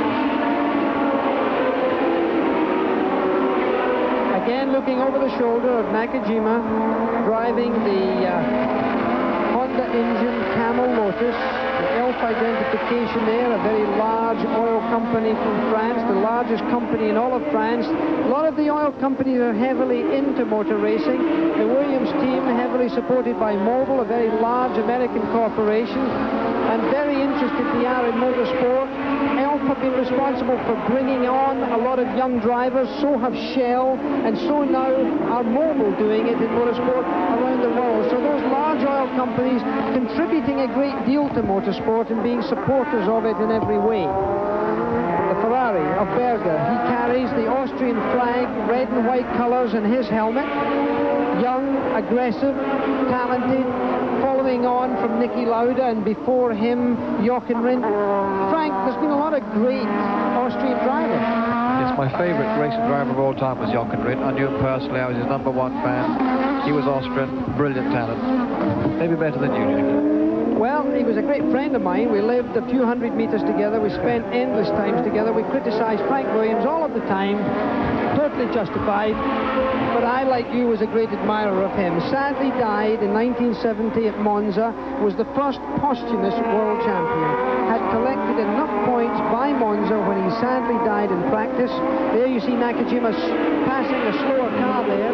Again, looking over the shoulder of Nakajima, driving the Honda engine Camel Lotus. The ELF identification there, a very large oil company from France, the largest company in all of France. A lot of the oil companies are heavily into motor racing. The Williams team, heavily supported by Mobil, a very large American corporation, and very interested they are in motorsport. ELF have been responsible for bringing on a lot of young drivers, so have Shell, and so now are Mobil doing it in motorsport around the world. So those large oil companies contributing a great deal to motorsport and being supporters of it in every way. The Ferrari of Berger, he carries the Austrian flag red and white colours in his helmet. Young, aggressive, talented, following on from Niki Lauda, and before him, Jochen Rindt. Frank, there's been a lot of great Austrian drivers. It's my favourite racing driver of all time was Jochen Rindt. I knew him personally. I was his #1 fan. He was Austrian, brilliant talent. Maybe better than you, Jackie. Well, he was a great friend of mine. We lived a few hundred metres together. We spent endless times together. We criticised Frank Williams all of the time. Totally justified. But I, like you, was a great admirer of him. Sadly died in 1970 at Monza. Was the first posthumous world champion. Had collected enough points by Monza when he sadly died in practice. There you see Nakajima passing a slower car there.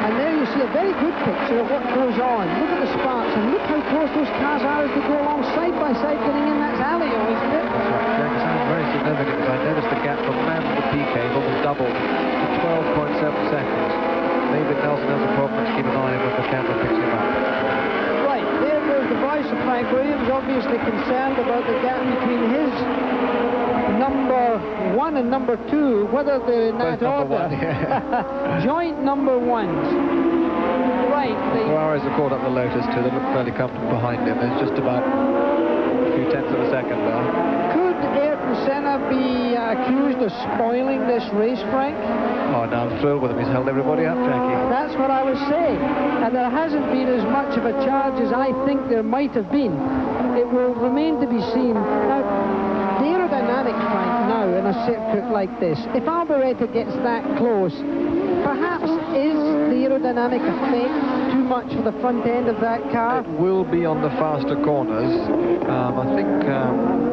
And there you see a very good picture of what goes on. Look at the sparks, and look how close those cars are as they go along side by side getting in. That's Alio, isn't it? That's right, Jack. It sounds very significant, but I noticed the gap from Lamb to PK almost doubled to 12.7 seconds. Maybe Nelson has a problem. Let's keep an eye on when the camera picks him up. Right, there goes the voice of Frank Williams, obviously concerned about the gap between his #1 and #2, whether they're in that order. Joint #1s. Right. Suarez have caught up the Lotus too. They look fairly comfortable behind him. There's just about a few tenths of a second there. Could Ayrton Senna be accused of spoiling this race, Frank? Oh, no, I'm thrilled with him. He's held everybody up, Jackie. That's what I was saying. And there hasn't been as much of a charge as I think there might have been. It will remain to be seen. Now, the aerodynamics, Frank, now in a circuit like this, if Alboreto gets that close, perhaps is the aerodynamic effect too much for the front end of that car? It will be on the faster corners. I think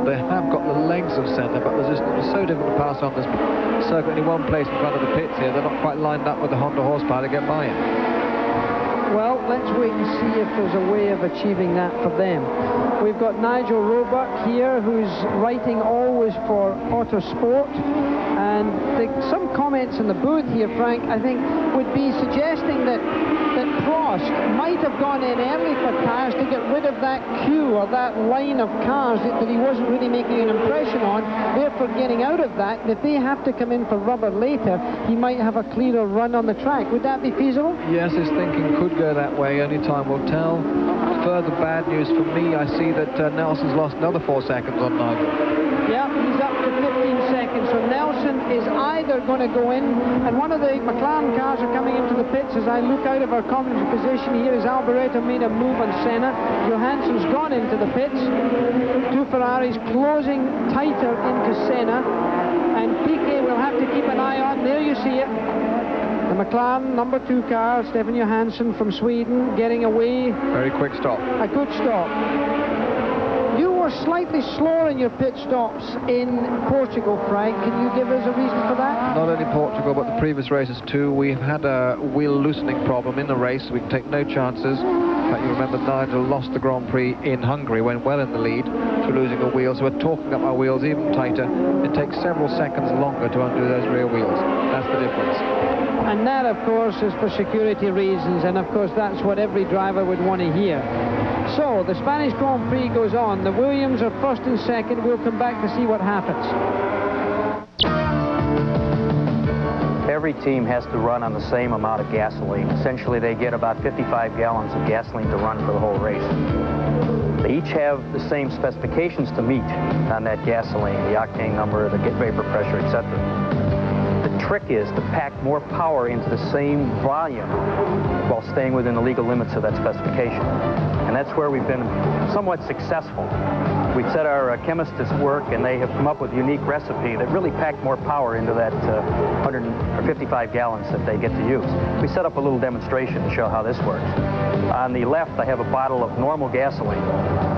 they have got the legs of Senna, but it's so difficult to pass on this circuit. Only one place in front of the pits here. They're not quite lined up with the Honda horsepower to get by him. Well, let's wait and see if there's a way of achieving that for them. We've got Nigel Roebuck here, who's writing always for Autosport. And some comments in the booth here, Frank, I think would be suggesting that Prost might have gone in early for tyres to get rid of that queue or that line of cars that he wasn't really making an impression on, therefore getting out of that. And if they have to come in for rubber later, he might have a clearer run on the track. Would that be feasible? Yes, his thinking could go that way. Only time will tell. Further bad news for me, I see that Nelson's lost another 4 seconds on Nigel. Yeah, he's up to 15 seconds. So Nelson is either going to go in, and one of the McLaren cars are coming into the pits. As I look out of our commentary position here, as Alboreto made a move on Senna. Johansson's gone into the pits. Two Ferraris closing tighter into Senna, and Piquet will have to keep an eye on. There you see it. The McLaren #2 car, Stefan Johansson from Sweden, getting away. Very quick stop. A good stop. You were slightly slower in your pit stops in Portugal, Frank. Can you give us a reason for that? Not only Portugal, but the previous races too. We've had a wheel loosening problem in the race. We can take no chances. In fact, you remember Nigel lost the Grand Prix in Hungary, went well in the lead through losing a wheel. So we're torquing up our wheels even tighter. It takes several seconds longer to undo those rear wheels. That's the difference. And that, of course, is for security reasons, and of course that's what every driver would want to hear. So the Spanish Grand Prix goes on. The Williams are first and second. We'll come back to see what happens. Every team has to run on the same amount of gasoline. Essentially, they get about 55 gallons of gasoline to run for the whole race. They each have the same specifications to meet on that gasoline, the octane number, the vapor pressure, etc. The trick is to pack more power into the same volume while staying within the legal limits of that specification. And that's where we've been somewhat successful. We've set our chemists to work, and they have come up with a unique recipe that really packed more power into that 155 gallons that they get to use. We set up a little demonstration to show how this works. On the left, I have a bottle of normal gasoline,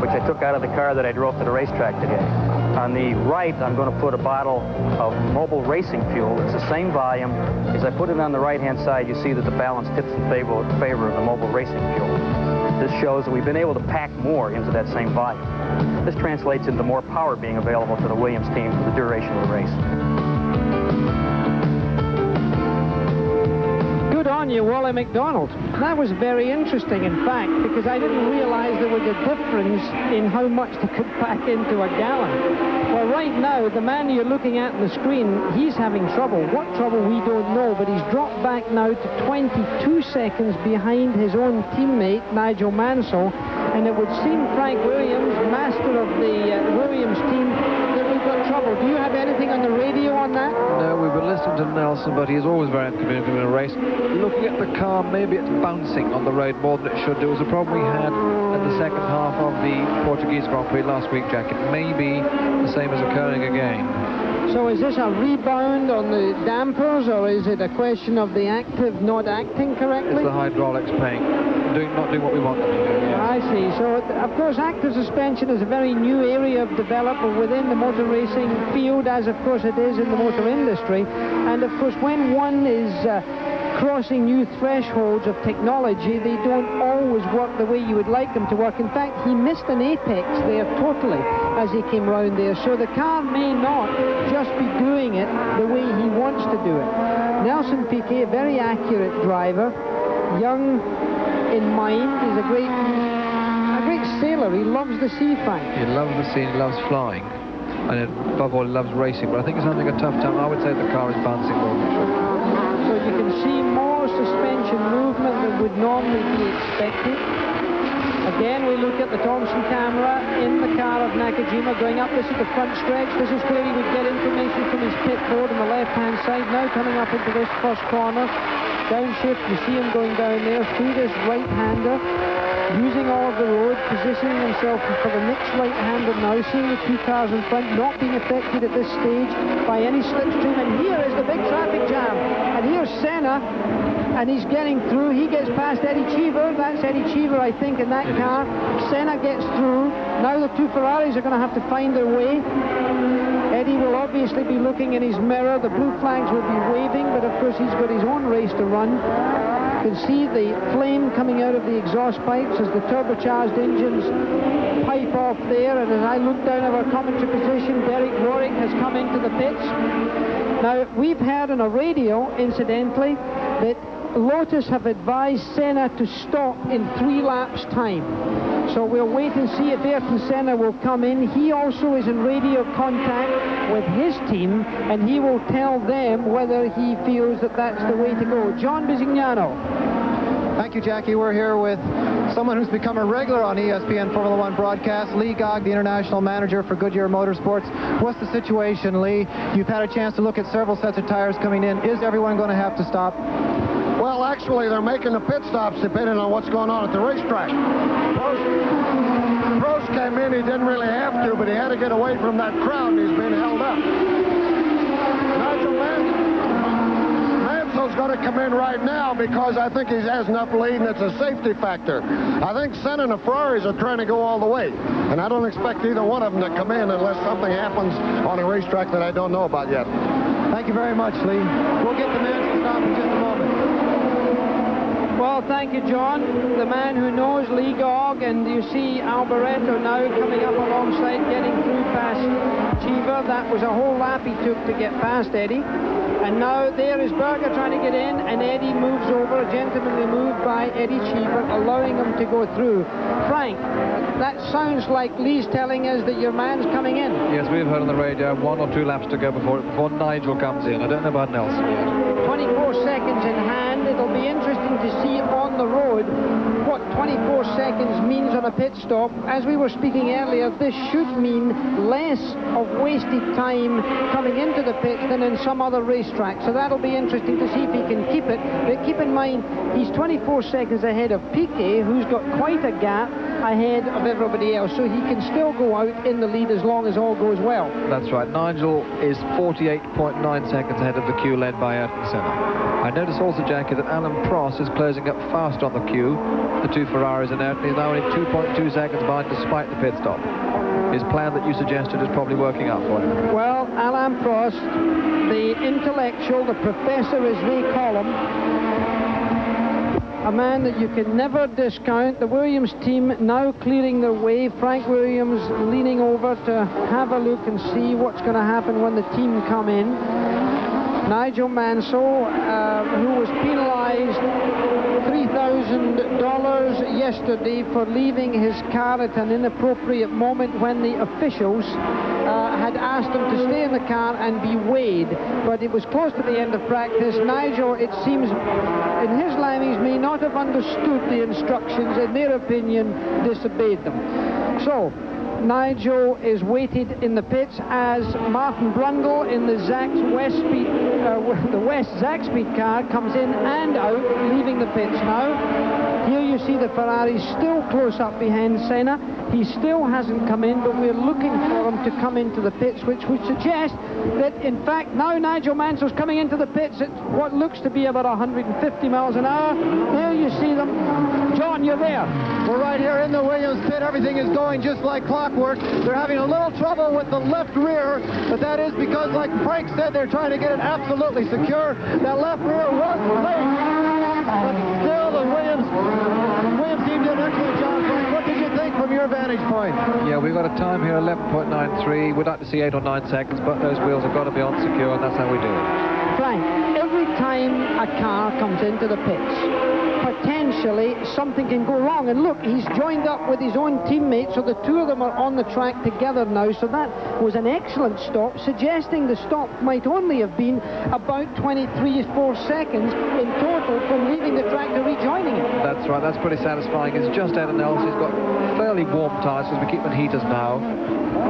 which I took out of the car that I drove to the racetrack today. On the right, I'm going to put a bottle of Mobil racing fuel. It's the same volume. As I put it on the right-hand side, you see that the balance tips in favor of the Mobil racing fuel. This shows that we've been able to pack more into that same volume. This translates into more power being available to the Williams team for the duration of the race. good on you, Wally McDonald. That was very interesting, in fact, because I didn't realize there was a difference in how much to put back into a gallon. Well, right now, the man you're looking at on the screen, he's having trouble. What trouble, we don't know, but he's dropped back now to 22 seconds behind his own teammate, Nigel Mansell, and it would seem Frank Williams, master of the Williams team, that we've got trouble. Do you have anything on the radio on that? No, we've been listening to Nelson, but he's always very uncommunicative in a race. Looking at the car, maybe it's bouncing on the road more than it should do. It was a problem we had in the second half of the Portuguese Grand Prix last week, Jack. It may be the same as occurring again. So is this a rebound on the dampers, or is it a question of the active not acting correctly? It's the hydraulics paying, not doing what we want them to do. Yes. I see. So, of course, active suspension is a very new area of development within the motor racing field, as, of course, it is in the motor industry. And, of course, when one is crossing new thresholds of technology, they don't always work the way you would like them to work. In fact, he missed an apex there totally as he came round there. So the car may not just be doing it the way he wants to do it. Nelson Piquet, a very accurate driver, young in mind. He's a great sailor. He loves the sea, Frank. He loves the sea, he loves flying, and above all, he loves racing. But I think he's having a tough time. I would say the car is bouncing more than it should. So you can see more suspension movement than would normally be expected. Again, we look at the Thompson camera in the car of Nakajima going up. This is the front stretch. This is where he would get information from his pit board on the left-hand side. Now coming up into this first corner. Downshift, you see him going down there through this right-hander, using all of the road, positioning himself for the next right-hander now, seeing the two cars in front, not being affected at this stage by any slipstream. And here is the big traffic jam. And here's Senna, and he's getting through. He gets past Eddie Cheever. That's Eddie Cheever, I think, in that car. Senna gets through. Now the two Ferraris are going to have to find their way. Eddie will obviously be looking in his mirror. The blue flags will be waving, but of course he's got his own race to run. You can see the flame coming out of the exhaust pipes as the turbocharged engines pipe off there. And as I look down at our commentary position, Derek Warwick has come into the pits. Now, we've heard on a radio, incidentally, that Lotus have advised Senna to stop in 3 laps' time. So we'll wait and see if Ayrton Senna will come in. He also is in radio contact with his team, and he will tell them whether he feels that that's the way to go. John Bisignano. Thank you, Jackie. We're here with someone who's become a regular on ESPN Formula One broadcast, Lee Gogg, the international manager for Goodyear Motorsports. What's the situation, Lee? You've had a chance to look at several sets of tires coming in. Is everyone going to have to stop? Well, actually, they're making the pit stops depending on what's going on at the racetrack. Prost came in, he didn't really have to, but he had to get away from that crowd, and he's been held up. Nigel Mansell's going to come in right now because I think he has enough lead, and it's a safety factor. I think Senna and the Ferraris are trying to go all the way, and I don't expect either one of them to come in unless something happens on a racetrack that I don't know about yet. Thank you very much, Lee. We'll get the Mansell stop in just a moment. Well, thank you, John. The man who knows, Lee Gogg, and you see Alboreto now coming up alongside, getting through past Cheever. That was a whole lap he took to get past Eddie. And now there is Berger trying to get in, and Eddie moves over, a gentlemanly move by Eddie Cheever, allowing him to go through. Frank, that sounds like Lee's telling us that your man's coming in. Yes, we've heard on the radio 1 or 2 laps to go before Nigel comes in. I don't know about Nelson yet. 24 seconds in hand. It'll be interesting to see on the road what 24 seconds means on a pit stop. As we were speaking earlier, this should mean less of wasted time coming into the pits than in some other racetrack. So that'll be interesting to see if he can keep it. But keep in mind, he's 24 seconds ahead of Piquet, who's got quite a gap ahead of everybody else. So he can still go out in the lead as long as all goes well. That's right. Nigel is 48.9 seconds ahead of the queue led by Ayrton Senna. I notice also, Jackie, that Alain Prost is closing up fast on the queue. The two Ferraris and Ayrton. He's now only 2.2 seconds behind despite the pit stop. His plan that you suggested is probably working out for him. Well, Alain Prost, the intellectual, the professor as they call him, a man that you can never discount. The Williams team now clearing their way. Frank Williams leaning over to have a look and see what's going to happen when the team come in. Nigel Mansell, who was penalised $3,000 yesterday for leaving his car at an inappropriate moment when the officials had asked him to stay in the car and be weighed. But it was close to the end of practice. Nigel, it seems, in his language, may not have understood the instructions, in their opinion, disobeyed them. So, Nigel is weighted in the pits as Martin Brundle in the West Zakspeed car comes in and out, leaving the pits now. Here you see the Ferrari still close up behind Senna. He still hasn't come in, but we're looking for him to come into the pits, which would suggest that, in fact, now Nigel Mansell's coming into the pits at what looks to be about 150 miles an hour. There you see them. John, you're there. We're right here in the Williams pit. Everything is going just like clockwork. They're having a little trouble with the left rear, but that is because, like Frank said, they're trying to get it absolutely secure. That left rear was late, but still the Williams team did an excellent job. Frank, what did you think from your vantage point? Yeah, we've got a time here, 11.93. We'd like to see 8 or 9 seconds, but those wheels have got to be on secure, and that's how we do it. Frank, every time a car comes into the pits, potentially something can go wrong. And look, he's joined up with his own teammate, so the two of them are on the track together now. So that was an excellent stop, suggesting the stop might only have been about 23-4 seconds in total from leaving the track to rejoining it. That's right, that's pretty satisfying. It's just Ed Nelson. He's got fairly warm tyres because we keep in heaters now.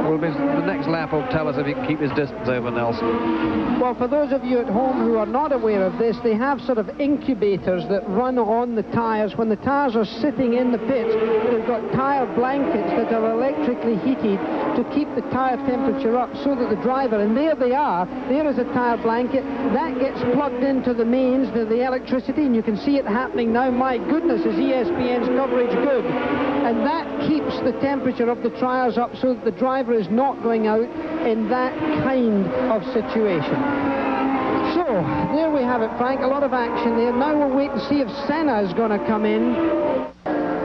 Well, the next lap will tell us if he can keep his distance over Nelson. Well, for those of you at home who are not aware of this, they have sort of incubators that run on the tyres. When the tyres are sitting in the pits, they've got tyre blankets that are electrically heated to keep the tyre temperature up so that the driver, and there they are, there is a tyre blanket, that gets plugged into the mains, the electricity, and you can see it happening now. My goodness, is ESPN's coverage good? And that keeps the temperature of the tyres up so that the driver is not going out in that kind of situation. So, there we have it, Frank. A lot of action there. Now we'll wait and see if Senna is going to come in.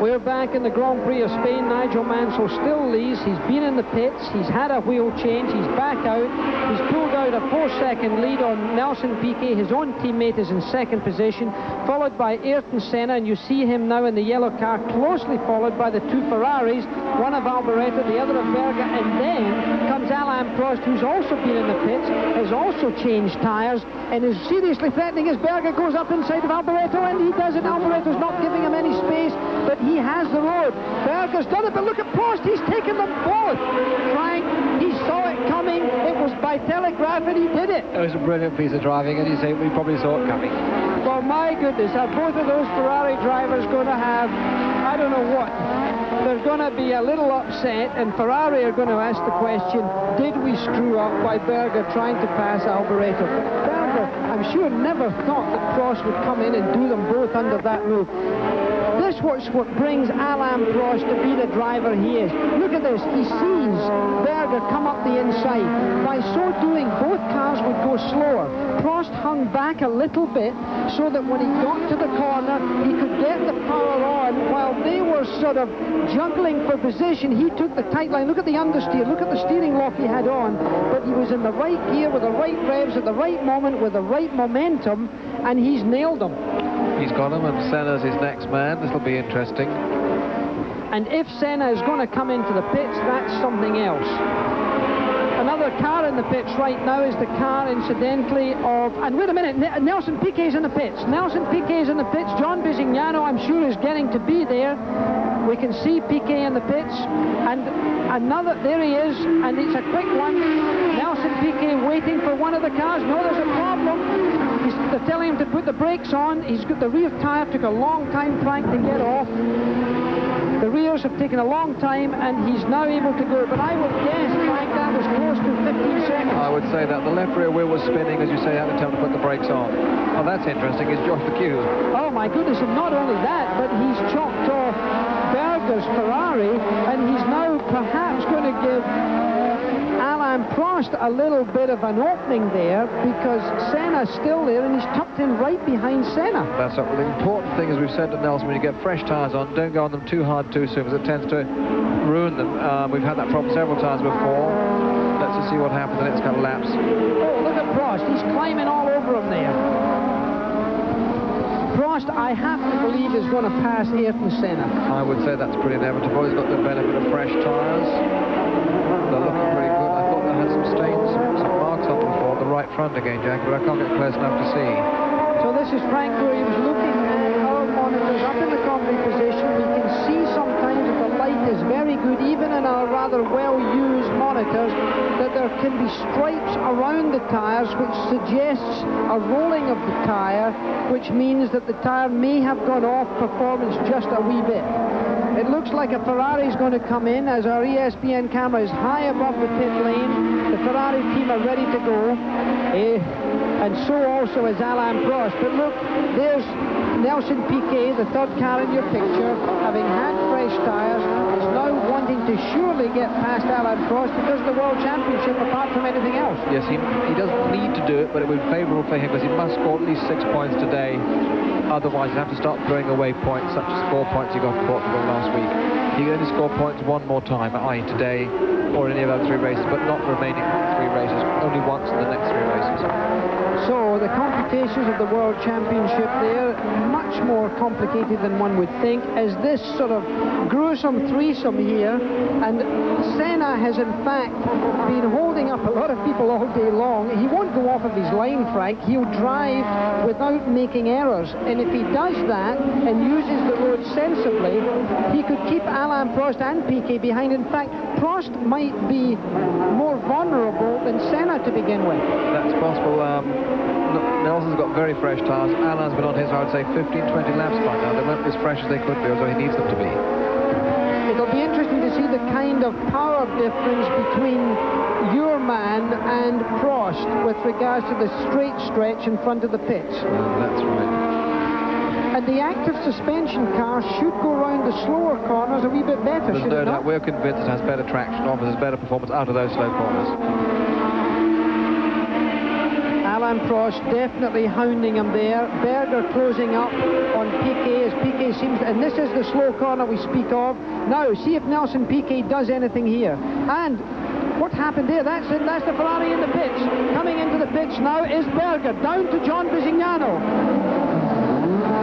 We're back in the Grand Prix of Spain. Nigel Mansell still leads. He's been in the pits. He's had a wheel change. He's back out. He's pulled out a 4-second lead on Nelson Piquet. His own teammate is in second position, followed by Ayrton Senna. And you see him now in the yellow car, closely followed by the two Ferraris, one of Alboreto, the other of Berger. And then comes Alain Prost, who's also been in the pits, has also changed tyres, and is seriously threatening as Berger goes up inside of Alboreto, and he does it. Alboreto's not giving him any space, but he has the road. Berger's done it, but look at Prost, he's taken them both. Frank, he saw it coming. It was by telegraph, and he did it. It was a brilliant piece of driving, and you say we probably saw it coming. Well, my goodness, are both of those Ferrari drivers going to have, I don't know what, they're going to be a little upset, and Ferrari are going to ask the question, did we screw up by Berger trying to pass Alboreto? Berger, I'm sure, never thought that Prost would come in and do them both under that move. This is what brings Alain Prost to be the driver he is. Look at this. He sees Berger come up the inside. By so doing, both cars would go slower. Prost hung back a little bit so that when he got to the corner, he could get the power on. While they were sort of juggling for position, he took the tight line. Look at the understeer. Look at the steering lock he had on. But he was in the right gear with the right revs at the right moment with the right momentum, and he's nailed them. He's got him, and Senna's his next man. This will be interesting. And if Senna is going to come into the pits, that's something else. Another car in the pits right now is the car, incidentally, of... And wait a minute, Nelson Piquet's in the pits. Nelson Piquet's in the pits. John Bisignano, I'm sure, is getting to be there. We can see Piquet in the pits. And another... There he is, and it's a quick one. Nelson Piquet waiting for one of the cars. No, there's a problem. They're telling him to put the brakes on. He's got the rear tyre. Took a long time, Frank, to get off. The rears have taken a long time, and he's now able to go. But I would guess, Frank, that was close to 15 seconds. I would say that the left rear wheel was spinning, as you say, had to tell him to put the brakes on. Oh, that's interesting. It's Josh McHugh. Oh, my goodness. And not only that, but he's chopped off Berger's Ferrari, and he's now perhaps going to give Alain Prost a little bit of an opening there, because Senna's still there and he's tucked in right behind Senna. That's right. Well, the important thing, as we've said to Nelson, when you get fresh tyres on, don't go on them too hard too soon, because it tends to ruin them. We've had that problem several times before. Let's just see what happens in the next couple of laps. Oh, look at Prost. He's climbing all over over him there. Prost, I have to believe, is going to pass Ayrton Senna. I would say that's pretty inevitable. He's got the benefit of fresh tyres. They're looking pretty good. I thought they had some stains, some marks on them before, the right front again, Jack, but I can't get close enough to see. So this is Frank Williams looking at our monitors up in the commentary position. We can see sometimes that the light is very good, even in our rather well-used monitors, that there can be stripes around the tyres, which suggests a rolling of the tyre, which means that the tyre may have gone off performance just a wee bit. It looks like a Ferrari is going to come in as our ESPN camera is high above the pit lane. The Ferrari team are ready to go. And so also is Alain Prost. But look, there's Nelson Piquet, the third car in your picture, having had fresh tyres, is now wanting to surely get past Alain Prost because of the World Championship apart from anything else. Yes, he doesn't need to do it, but it would be favourable for him because he must score at least 6 points today. Otherwise, he'd have to start throwing away points, such as 4 points he got in Portugal last week. He can only score points one more time, i.e. today or in any of the other 3 races, but not the remaining 3 races, only once in the next 3 races. So the computations of the World Championship there, much more complicated than one would think, as this sort of gruesome threesome here, and Senna has in fact been holding up a lot of people all day long. He won't go off of his line, Frank. He'll drive without making errors, and if he does that and uses the road sensibly, he could keep Alain Prost and Piquet behind. In fact, Prost might be more vulnerable than Senna to begin with. That's possible. Nelson's got very fresh tyres. Alain's been on his, I would say, 15-20 laps by now. They won't be as fresh as they could be, although he needs them to be. It'll be interesting to see the kind of power difference between your man and Prost with regards to the straight stretch in front of the pits. That's right. And the active suspension car should go around the slower corners a wee bit better, There's no doubt. We're convinced it has better traction, offers better performance out of those slow corners. Alain Prost definitely hounding him there. Berger closing up on Piquet as Piquet seems, and this is the slow corner we speak of. Now, see if Nelson Piquet does anything here. And what happened there? That's it. That's the Ferrari in the pits. Coming into the pits now is Berger, down to John Bisignano.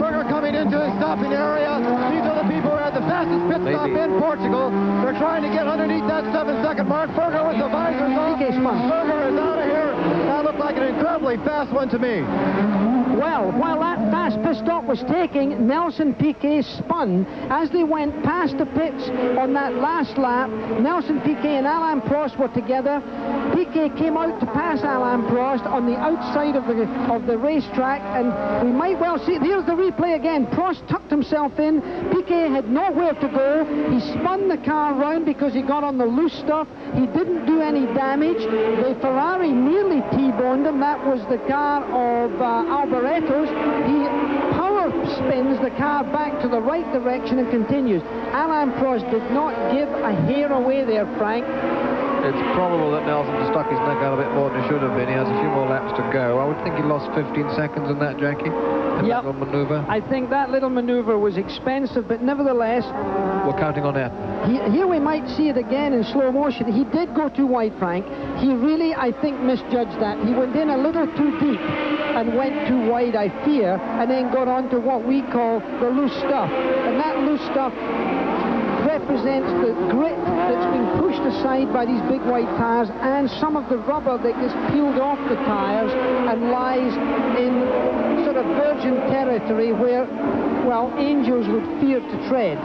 Berger coming into the stopping area. These are the people who had the fastest pit stop in Portugal. They're trying to get underneath that 7-second mark. Berger with the visors off. Berger is out of here. That looked like an incredibly fast one to me. Well, while that fast pit stop was taking, Nelson Piquet spun as they went past the pits on that last lap. Nelson Piquet and Alain Prost were together. Piquet came out to pass Alain Prost on the outside of the racetrack, and we might well see, here's the replay again. Prost tucked himself in. Piquet had nowhere to go. He spun the car round because he got on the loose stuff. He didn't do any damage. The Ferrari nearly T-boned him. That was the car of Alboretos. He power spins the car back to the right direction and continues. Alain Prost did not give a hair away there, Frank. It's probable that Nelson stuck his neck out a bit more than he should have been. He has a few more laps to go. I would think he lost 15 seconds in that, Jackie. That little manoeuvre. I think that little manoeuvre was expensive, but nevertheless... We're counting on that. Here we might see it again in slow motion. He did go too wide, Frank. He really, I think, misjudged that. He went in a little too deep and went too wide, I fear, and then got on to what we call the loose stuff. And that loose stuff represents the grit that's been pushed aside by these big white tyres and some of the rubber that gets peeled off the tyres and lies in sort of virgin territory where, well, angels would fear to tread.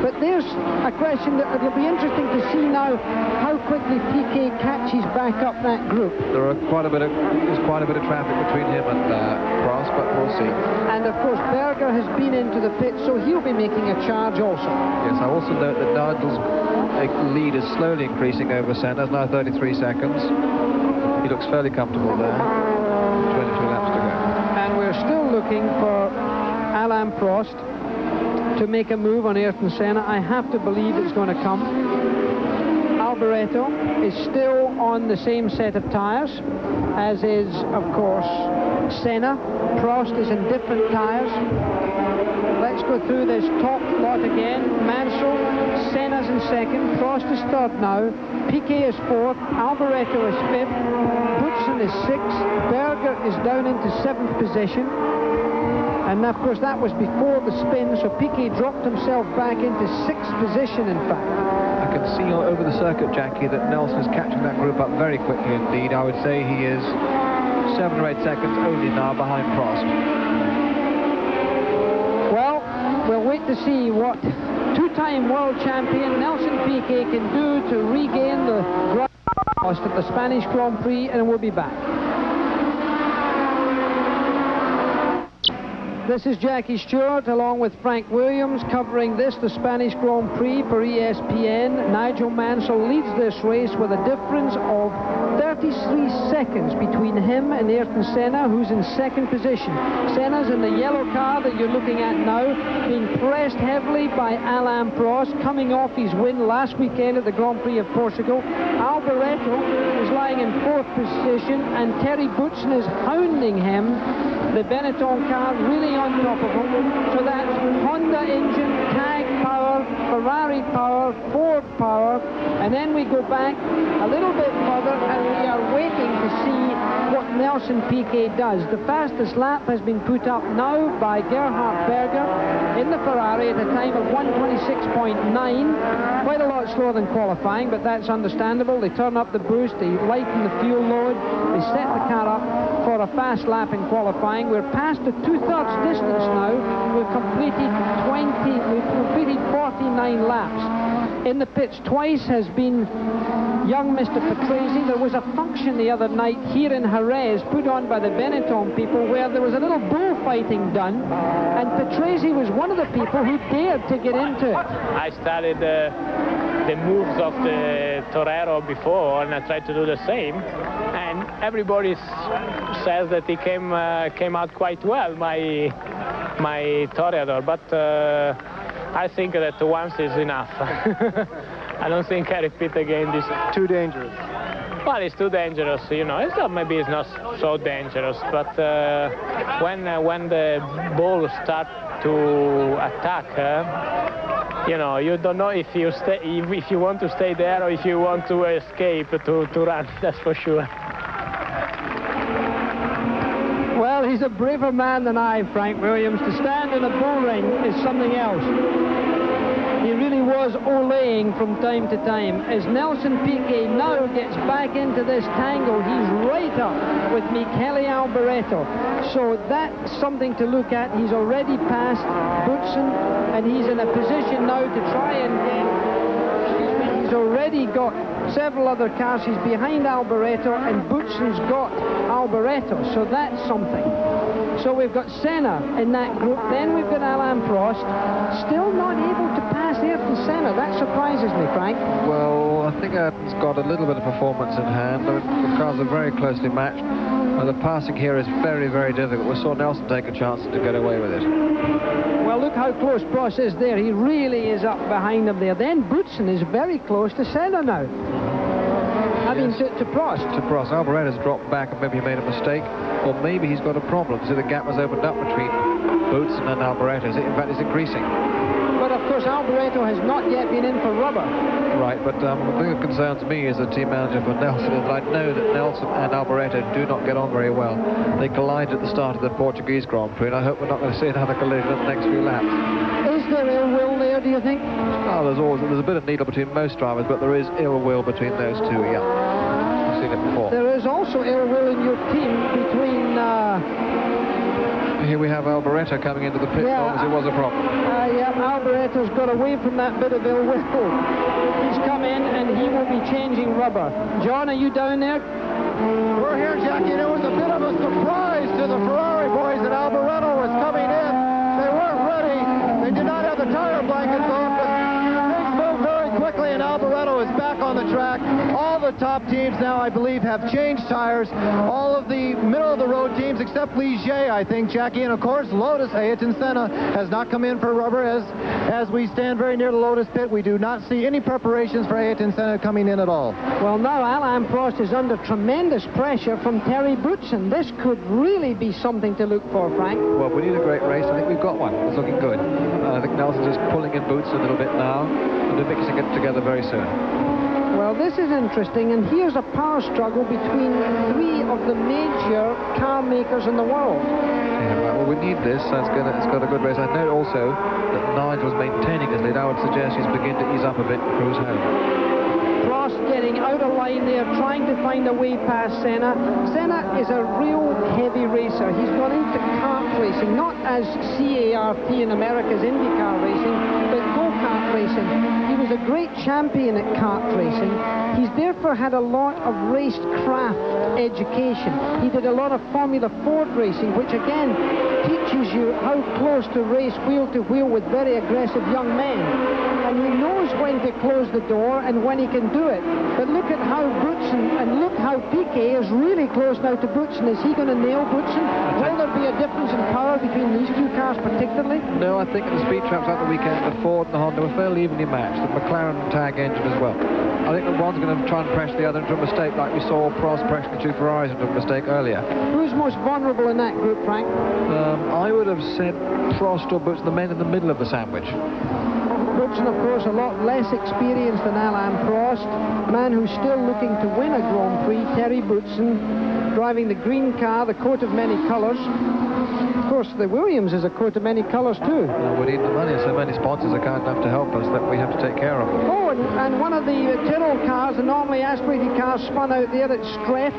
But there's a question that it'll be interesting to see now how quickly Piquet catches back up that group. There's quite a bit of traffic between him and Prost, but we'll see. And of course Berger has been into the pit, so he'll be making a charge also. Yes, I also note that Nigel's lead is slowly increasing over Senna. It's now 33 seconds. He looks fairly comfortable there. 22 laps to go. And we're still looking for Alain Prost to make a move on Ayrton Senna. I have to believe it's going to come. Alboreto is still on the same set of tyres, as is, of course, Senna. Prost is in different tyres. let's go through this top lot again. Mansell, Senna's in second, Prost is third now, Piquet is fourth, Alboreto is fifth, Boutsen is sixth, Berger is down into seventh position. And of course that was before the spin, so Piquet dropped himself back into sixth position in fact. I can see over the circuit, Jackie, that Nelson is catching that group up very quickly indeed. I would say he is 7 or 8 seconds only now behind Prost. Well, we'll wait to see what two-time world champion Nelson Piquet can do to regain the Prost at the Spanish Grand Prix, and we'll be back. This is Jackie Stewart along with Frank Williams covering this, the Spanish Grand Prix for ESPN. Nigel Mansell leads this race with a difference of 33 seconds between him and Ayrton Senna, who's in second position. Senna's in the yellow car that you're looking at now, being pressed heavily by Alain Prost, coming off his win last weekend at the Grand Prix of Portugal. Alboreto is lying in fourth position, and Terry Boutsen is hounding him. The Benetton car really on top of him. So that's Honda engine, Tag power, Ferrari power, Ford power, and then we go back a little bit further and we are waiting to see what Nelson Piquet does. The fastest lap has been put up now by Gerhard Berger in the Ferrari at a time of 1:26.9. Quite a lot slower than qualifying, but that's understandable. They turn up the boost, they lighten the fuel load, they set the car up for a fast lap in qualifying. We're past the two-thirds distance now. We've completed 49 laps. In the pits twice has been young Mr. Patrese. There was a function the other night here in Jerez put on by the Benetton people where there was a little bullfighting done, and Patrese was one of the people who dared to get into it. I studied the moves of the Torero before, and I tried to do the same, and everybody says that he came out quite well, my Toreador, but I think that once is enough. I don't think I repeat again this. Too dangerous. Well, it's too dangerous, you know. Maybe it's not so dangerous, but when the ball start to attack, you know, you don't know if you want to stay there or if you want to escape to run. That's for sure. Well, he's a braver man than I, Frank Williams. To stand in a bull ring is something else. He really was olaying from time to time. As Nelson Piquet now gets back into this tangle, he's right up with Michele Alboreto. So that's something to look at. He's already passed Boutsen, and he's in a position now to try and he's already got several other cars. He's behind Alboreto, and Boutsen's got Alboreto, so that's something. So we've got Senna in that group, then we've got Alain Prost, still not able to pass Ayrton Senna. That surprises me, Frank. Well, I think Ayrton's got a little bit of performance in hand. The cars are very closely matched. The passing here is very, very difficult. We saw Nelson take a chance to get away with it. Well, look how close Prost is there. He really is up behind him there. Then Boutsen is very close to Senna now. I mean, to Prost. To Prost. Alboreto's dropped back and maybe he made a mistake, or maybe he's got a problem. So the gap has opened up between Boutsen and Alboreto. In fact, it's increasing. But of course, Alboreto has not yet been in for rubber. Right, but the thing that concerns me as a team manager for Nelson is that I know that Nelson and Alboreto do not get on very well. They collided at the start of the Portuguese Grand Prix, and I hope we're not going to see another collision in the next few laps. Is there ill will there, do you think? Oh, there's a bit of needle between most drivers, but there is ill will between those two, yeah. I've seen it before. There is also ill will in your team between... Here we have Alboreto coming into the pit, obviously it was a problem. Yeah, Alboreto's got away from that bit of ill will. He's come in and he will be changing rubber. John, are you down there? We're here, Jackie. It was a bit of a surprise to the Ferrari boys that Alboreto was coming in. They weren't ready. They did not have the tire blankets on, but things moved very quickly, and Alboreto is back on the track. All the top teams now, I believe, have changed tires. All of the middle-of-the-road teams, except Ligier, I think, Jackie. And, of course, Lotus, Ayrton Senna, has not come in for rubber. As we stand very near the Lotus pit, we do not see any preparations for Ayrton Senna coming in at all. Well, now Alain Prost is under tremendous pressure from Terry Boutsen. This could really be something to look for, Frank. Well, we need a great race. I think we've got one. It's looking good. I think Nelson's just pulling in Boutsen a little bit now, and they're mixing it together very soon. Well, this is interesting, and here's a power struggle between three of the major car makers in the world. Yeah, well, we need this. It's got a good race. I know also that Nigel's maintaining his lead. I would suggest he's beginning to ease up a bit and cruise home. Prost getting out of line there, trying to find a way past Senna. Senna is a real heavy racer. He's gone into kart racing, not as CART in America's IndyCar racing, but go-kart racing. He was a great champion at kart racing. He's therefore had a lot of racecraft education. He did a lot of Formula Ford racing, which again teaches you how close to race wheel to wheel with very aggressive young men. And he knows when to close the door and when he can do it. But look at how Boutsen, and look how Piquet is really close now to Boutsen. Is he going to nail Boutsen? Will there be a difference in power between these two cars particularly? No, I think in the speed traps at the weekend, the Ford and the Honda were fairly evenly matched. The McLaren tag engine as well. I think that one's going to try and pressure the other into a mistake, like we saw Prost pressure the two Ferraris into a mistake earlier. Who's most vulnerable in that group, Frank? I would have said Prost or Boutsen, the men in the middle of the sandwich. Boutsen, of course, a lot less experienced than Alain Prost. Man who's still looking to win a Grand Prix, Terry Boutsen, driving the green car, the coat of many colours. Of course, the Williams is a coat of many colours too. Well, we need the money. So many sponsors are kind enough to help us that we have to take care of them. Oh, and one of the Tyrrell cars, the normally aspirated cars, spun out there at Streff.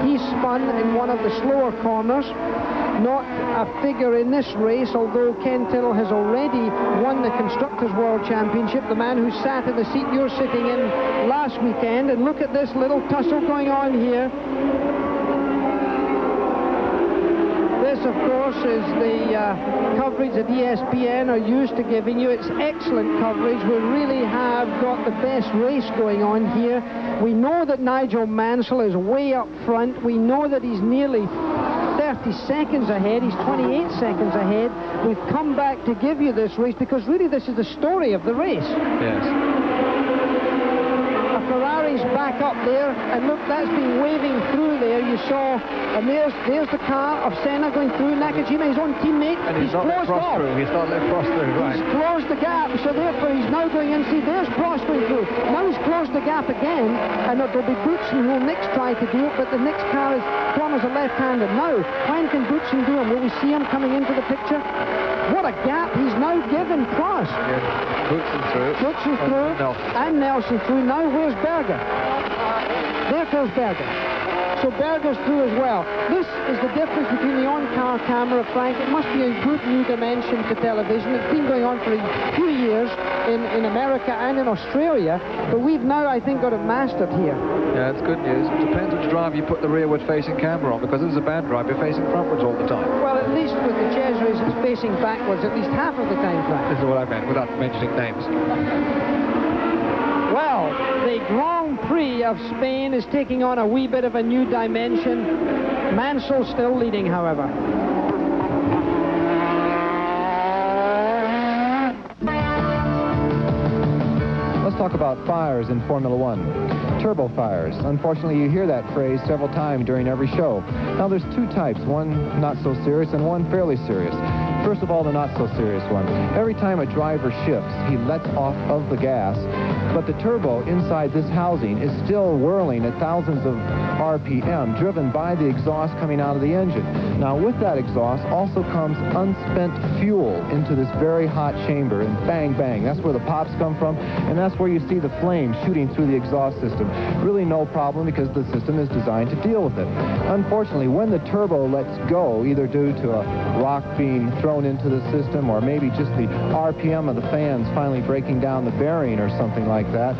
He spun in one of the slower corners. Not a figure in this race, although Ken Tyrrell has already won the Constructors' World Championship, the man who sat in the seat you're sitting in last weekend. And look at this little tussle going on here. This, of course, is the coverage that ESPN are used to giving you. It's excellent coverage. We really have got the best race going on here. We know that Nigel Mansell is way up front. We know that he's nearly 30 seconds ahead. He's 28 seconds ahead. We've come back to give you this race because really this is the story of the race. Yes. Ferrari's back up there, and look, that's been waving through there. You saw, and there's the car of Senna going through. Nakajima, his own teammate, and he's not let Prost through. He's not let Prost through, right? He's closed the gap, so therefore he's now going in. See, there's Prost going through. Now he's closed the gap again, and it'll be Boutsen who will next try to do it, but the next car is Plummer's a left-hander. Now, when can Boutsen do him? Will we see him coming into the picture? What a gap he's now given Prost. Yes. Boutsen through. Boutsen through, and Nelson through. Now where's Berger? There goes Berger. So Berger's through as well. This is the difference between the on-car camera, Frank. It must be a good new dimension to television. It's been going on for a few years in America and in Australia, but we've now, I think, got it mastered here. Yeah, it's good news. It depends which drive you put the rearward-facing camera on, because this is a bad drive. You're facing frontwards all the time. Well, at least with the Chesapeake, it's facing backwards at least half of the time, Frank. This is what I meant, without mentioning names. Well, the Grand Prix of Spain is taking on a wee bit of a new dimension. Mansell still leading, however. Let's talk about fires in Formula One. Turbo fires. Unfortunately, you hear that phrase several times during every show. Now, there's two types, one not so serious and one fairly serious. First of all, the not so serious one. Every time a driver shifts, he lets off of the gas, but the turbo inside this housing is still whirling at thousands of RPM, driven by the exhaust coming out of the engine. Now, with that exhaust also comes unspent fuel into this very hot chamber, and bang, bang. That's where the pops come from, and that's where you see the flames shooting through the exhaust system. Really no problem because the system is designed to deal with it. Unfortunately, when the turbo lets go, either due to a rock being thrown into the system or maybe just the RPM of the fans finally breaking down the bearing or something like like that.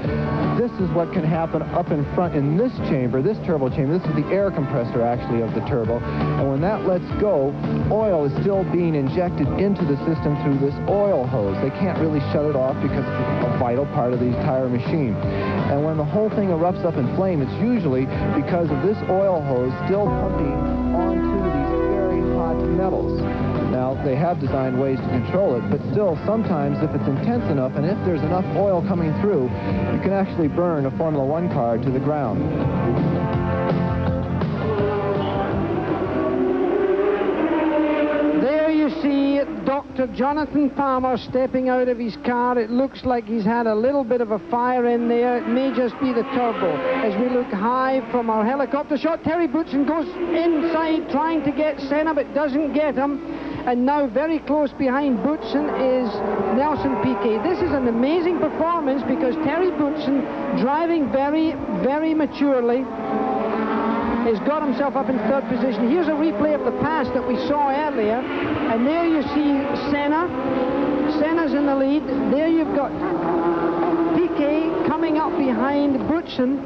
This is what can happen up in front in this chamber, this turbo chamber. This is the air compressor, actually, of the turbo. And when that lets go, oil is still being injected into the system through this oil hose. They can't really shut it off because it's a vital part of the entire machine. And when the whole thing erupts up in flame, it's usually because of this oil hose still pumping onto these very hot metals. Now, they have designed ways to control it, but still, sometimes if it's intense enough and if there's enough oil coming through, you can actually burn a Formula One car to the ground. There you see Dr. Jonathan Palmer stepping out of his car. It looks like he's had a little bit of a fire in there. It may just be the turbo. As we look high from our helicopter shot, Terry Boutsen goes inside trying to get Senna, but doesn't get him. And now very close behind Boutsen is Nelson Piquet. This is an amazing performance because Terry Boutsen, driving very, very maturely, has got himself up in third position. Here's a replay of the pass that we saw earlier. And there you see Senna. Senna's in the lead. There you've got Piquet coming up behind Boutsen,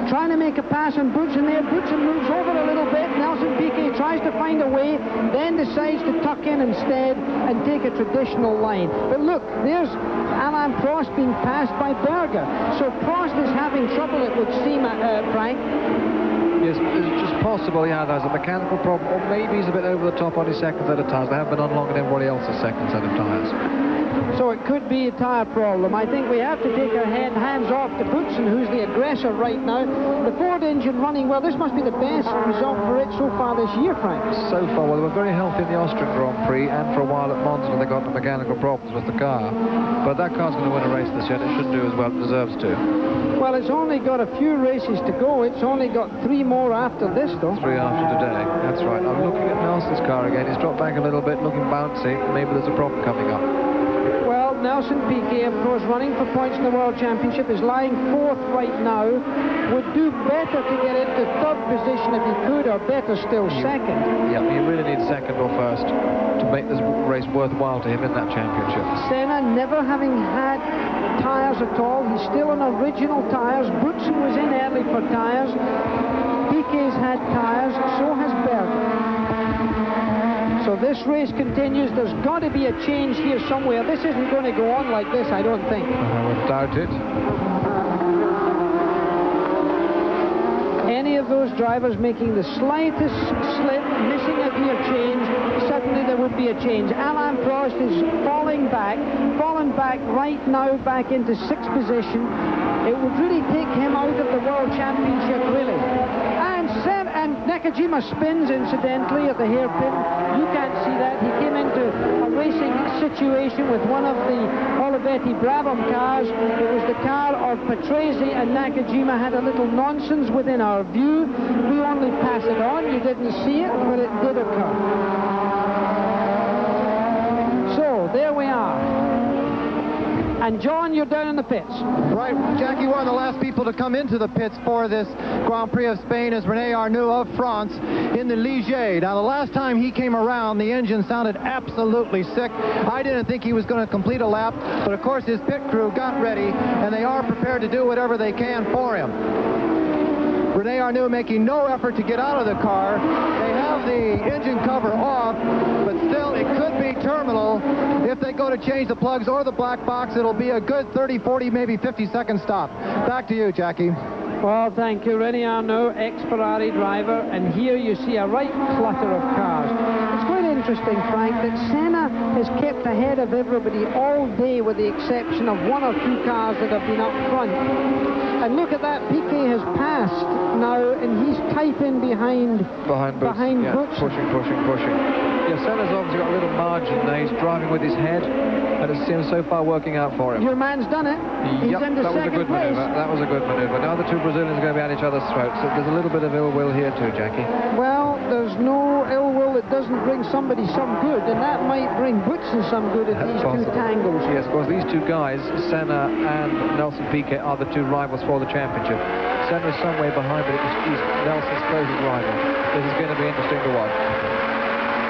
trying to make a pass on Boutsen there. Boutsen moves over a little bit. Nelson Piquet tries to find a way, then decides to tuck in instead and take a traditional line. But look, there's Alain Prost being passed by Berger. So Prost is having trouble, it would seem, Frank. Yes, it's just possible, yeah, there's a mechanical problem, or maybe he's a bit over the top on his second set of tyres. They have been on longer than everybody else's second set of tyres. So it could be a tyre problem. I think we have to take our hands off to Boutsen, who's the aggressor right now. The Ford engine running well. This must be the best result for it so far this year, Frank. So far, well, they were very healthy in the Austrian Grand Prix, and for a while at Monza when they got the mechanical problems with the car. But that car's going to win a race this year, and it should do as well. It deserves to. Well, it's only got a few races to go. It's only got 3 more after this, though. 3 after today. That's right. I'm looking at Nelson's car again. He's dropped back a little bit, looking bouncy. Maybe there's a problem coming up. Well, Nelson Piquet, of course, running for points in the World Championship, is lying 4th right now. Would do better to get into 3rd position if he could, or better still, 2nd. Yeah, he really needs 2nd or 1st to make this race worthwhile to him in that championship. Senna never having had tyres at all. He's still on original tyres. Boutsen was in early for tyres. Piquet's had tyres, so has Berger. So this race continues. There's got to be a change here somewhere. This isn't going to go on like this, I don't think. I would doubt it. Any of those drivers making the slightest slip, missing a gear change, suddenly there would be a change. Alain Prost is fallen back right now back into 6th position. It would really take him out of the World Championship, really. And Nakajima spins, incidentally, at the hairpin. You can't see that. He came into a racing situation with one of the Olivetti Brabham cars. It was the car of Patrese, and Nakajima had a little nonsense within our view. We only pass it on. You didn't see it, but it did occur. So, there we are. And John, you're down in the pits. Right, Jackie, one of the last people to come into the pits for this Grand Prix of Spain is René Arnoux of France in the Ligier. Now, the last time he came around, the engine sounded absolutely sick. I didn't think he was going to complete a lap, but of course his pit crew got ready, and they are prepared to do whatever they can for him. René Arnoux making no effort to get out of the car. They have the engine cover off, but still it could be terminal. If they go to change the plugs or the black box, it'll be a good 30, 40, maybe 50-second stop. Back to you, Jackie. Well, thank you, René Arnoux, ex-Ferrari driver, and here you see a right clutter of cars. It's quite interesting, Frank, that Senna has kept ahead of everybody all day with the exception of 1 or 2 cars that have been up front. And look at that, Piquet has passed now, and he's tight in behind Boutsen. Pushing. Yeah, Senna's obviously got a little margin now. He's driving with his head, and it seems so far working out for him. Your man's done it. He's into that was a good place. maneuver. That was a good maneuver. Now the 2 Brazilians are going to be at each other's throats. So there's a little bit of ill will here too, Jackie. Well, there's no ill will that doesn't bring somebody some good, and that might bring Boutsen some good if these 2 tangles. Yes, because these 2 guys, Senna and Nelson Piquet, are the 2 rivals for the championship. Senna's some way behind, but he's Nelson's closest rival. This is going to be interesting to watch.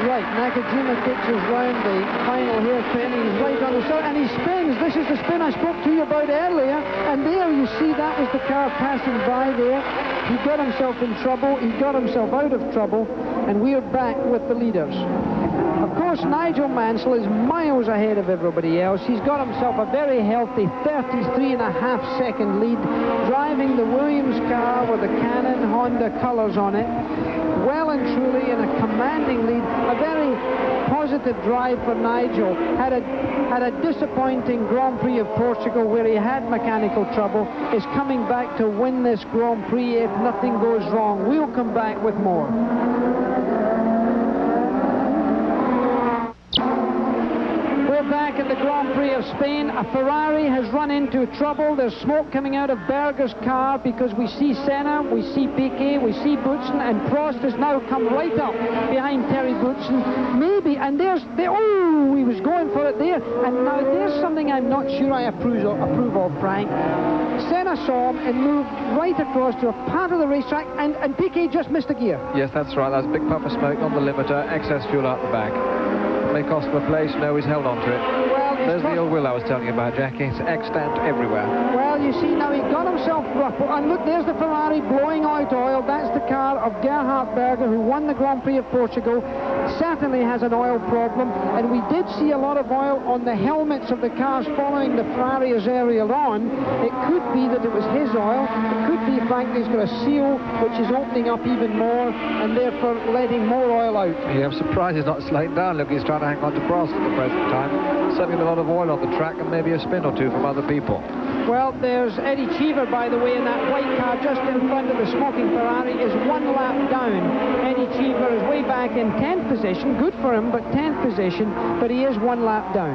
Right, Nakajima ditches round the final hairpin. He's right on the side, and he spins. This is the spin I spoke to you about earlier. And there you see that was the car passing by there. He got himself in trouble. He got himself out of trouble. And we're back with the leaders. Of course, Nigel Mansell is miles ahead of everybody else. He's got himself a very healthy 33.5-second lead, driving the Williams car with the Canon Honda colours on it. Well and truly in a commanding lead. A very positive drive for Nigel. Had a disappointing Grand Prix of Portugal where he had mechanical trouble. Is coming back to win this Grand Prix if nothing goes wrong. We'll come back with more. Back at the Grand Prix of Spain, a Ferrari has run into trouble. There's smoke coming out of Berger's car because we see Senna, we see Piquet, we see Boutsen, and Prost has now come right up behind Terry Boutsen. Maybe, and oh, he was going for it there. And now there's something I'm not sure I approve of, Frank. Senna saw him and moved right across to a part of the racetrack, and Piquet just missed a gear. Yes, that's right. That's a big puff of smoke on the limiter, excess fuel out the back. May cost him a place. No, he's held on to it. Well, there's the ill will I was telling you about, Jackie. It's extant everywhere. Well, you see, now he got himself ruffled. And look, there's the Ferrari blowing out oil. That's the car of Gerhard Berger, who won the Grand Prix of Portugal. Certainly has an oil problem. And we did see a lot of oil on the helmets of the cars following the Ferraris earlier on. It could be that it was his oil. It could be, frankly, he's got a seal which is opening up even more and therefore letting more oil out. Yeah, I'm surprised he's not slowing down. Look, he's trying to hang on to Prost at the present time. Certainly a lot of oil on the track and maybe a spin or two from other people. Well, there's Eddie Cheever, by the way, in that white car just in front of the smoking Ferrari, is 1 lap down. Eddie Cheever is way back in 10th position. Good for him, but 10th position, but he is 1 lap down.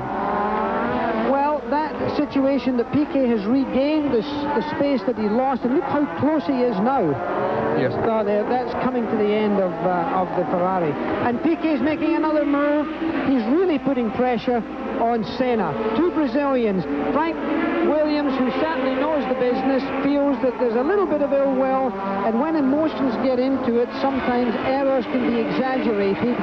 Well, that situation that Piquet has regained the space that he lost, and look how close he is now. Yes. That's coming to the end of the Ferrari. And Piquet's making another move. He's really putting pressure on Senna. Two Brazilians. Frank Williams, who certainly knows the business, feels that there's a little bit of ill will, and when emotions get into it, sometimes errors can be exaggerated.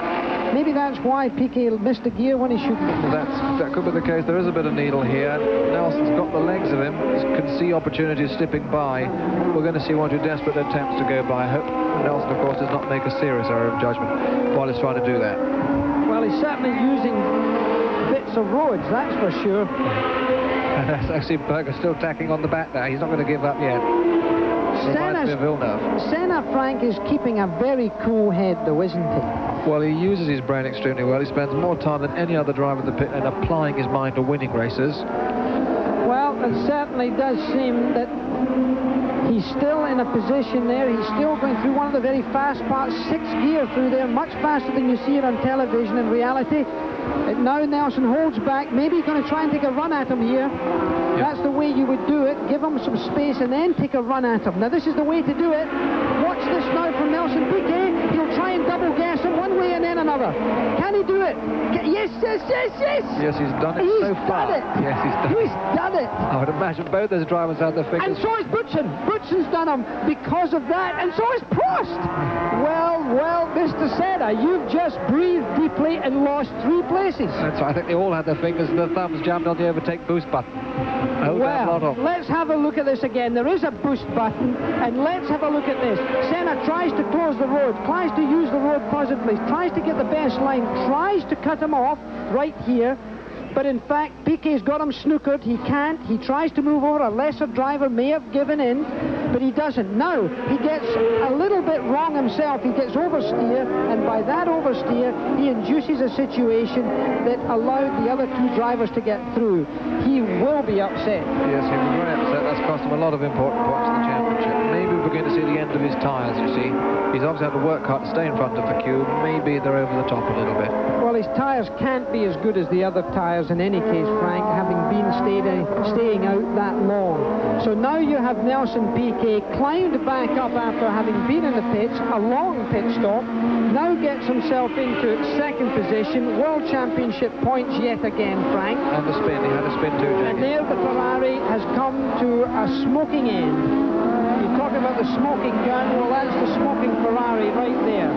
Maybe that's why Piquet missed a gear when he shouldn't. That could be the case. There is a bit of needle here. Nelson's got the legs of him. He can see opportunities slipping by. We're going to see one or two desperate attempts to go by. I hope Nelson, of course, does not make a serious error of judgment while he's trying to do that. Well, he's certainly using bits of roads, that's for sure. I see Berger still tacking on the back there. He's not going to give up yet. Senna, Frank, is keeping a very cool head, though, isn't he? Well, he uses his brain extremely well. He spends more time than any other driver in the pit in applying his mind to winning races. Well, it certainly does seem that he's still in a position there. He's still going through one of the very fast parts, 6th gear through there, much faster than you see it on television in reality. Now Nelson holds back. Maybe he's going to try and take a run at him here. Yep. That's the way you would do it. Give him some space and then take a run at him. Now, this is the way to do it. Watch this now from Nelson Piquet. He'll try and double gas him one way and then another. Can he do it? Yes, yes, yes, yes. Yes, he's done it so far. Yes, he's done it. I would imagine both those drivers had their fingers. And so is Boutsen. Boutsen's done him because of that. And so is Prost. Well, Mr. Senna, you've just breathed deeply and lost 3 places. That's right. I think they all had their fingers and their thumbs jammed on the overtake boost button. Well, let's have a look at this again. There is a boost button, and let's have a look at this. Senna tries to close the road, tries to use the road positively, tries to get the best line, tries to cut him off right here. But in fact, Piquet's got him snookered. He can't. He tries to move over. A lesser driver may have given in, but he doesn't. Now, he gets a little bit wrong himself. He gets oversteer, and by that oversteer, he induces a situation that allowed the other 2 drivers to get through. He will be upset. Yes, he was very upset. That's cost him a lot of important points in the championship. Maybe we're going to see the end of his tyres, you see. He's obviously had to work hard to stay in front of the queue. Maybe they're over the top a little bit. Well, his tyres can't be as good as the other tyres in any case, Frank, having been staying out that long. So now you have Nelson Piquet climbed back up after having been in the pits, a long pit stop, now gets himself into 2nd position, World Championship points yet again, Frank. And the spin, he had a spin too, Jackie. And there the Ferrari has come to a smoking end. You're talking about the smoking gun, well, that's the smoking Ferrari right there.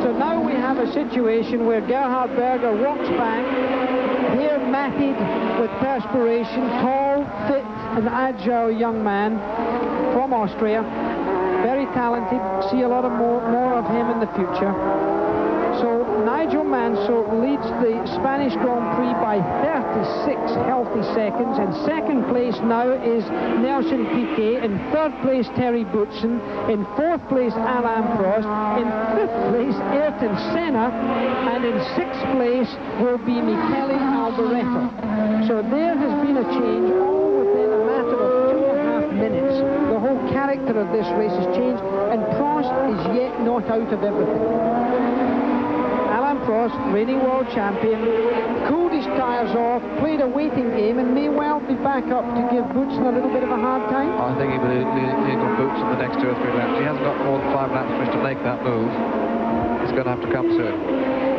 So now we have a situation where Gerhard Berger walks back, hair matted with perspiration, tall, fit, and agile young man from Austria. Very talented. See a lot of more of him in the future. So Nigel Mansell leads the Spanish Grand Prix by 36 healthy seconds. In second place now is Nelson Piquet. In third place, Terry Boutsen. In fourth place, Alain Prost. In fifth place, Ayrton Senna. And in sixth place will be Michele Alboreto. So there has been a change all within a matter of 2.5 minutes. The whole character of this race has changed, and Prost is yet not out of everything. Prost, reigning world champion, cooled his tyres off, played a waiting game, and may well be back up to give Boutsen a little bit of a hard time. I think he got Boutsen the next 2 or 3 laps. He hasn't got more than 5 laps for him to make that move. It's going to have to come soon.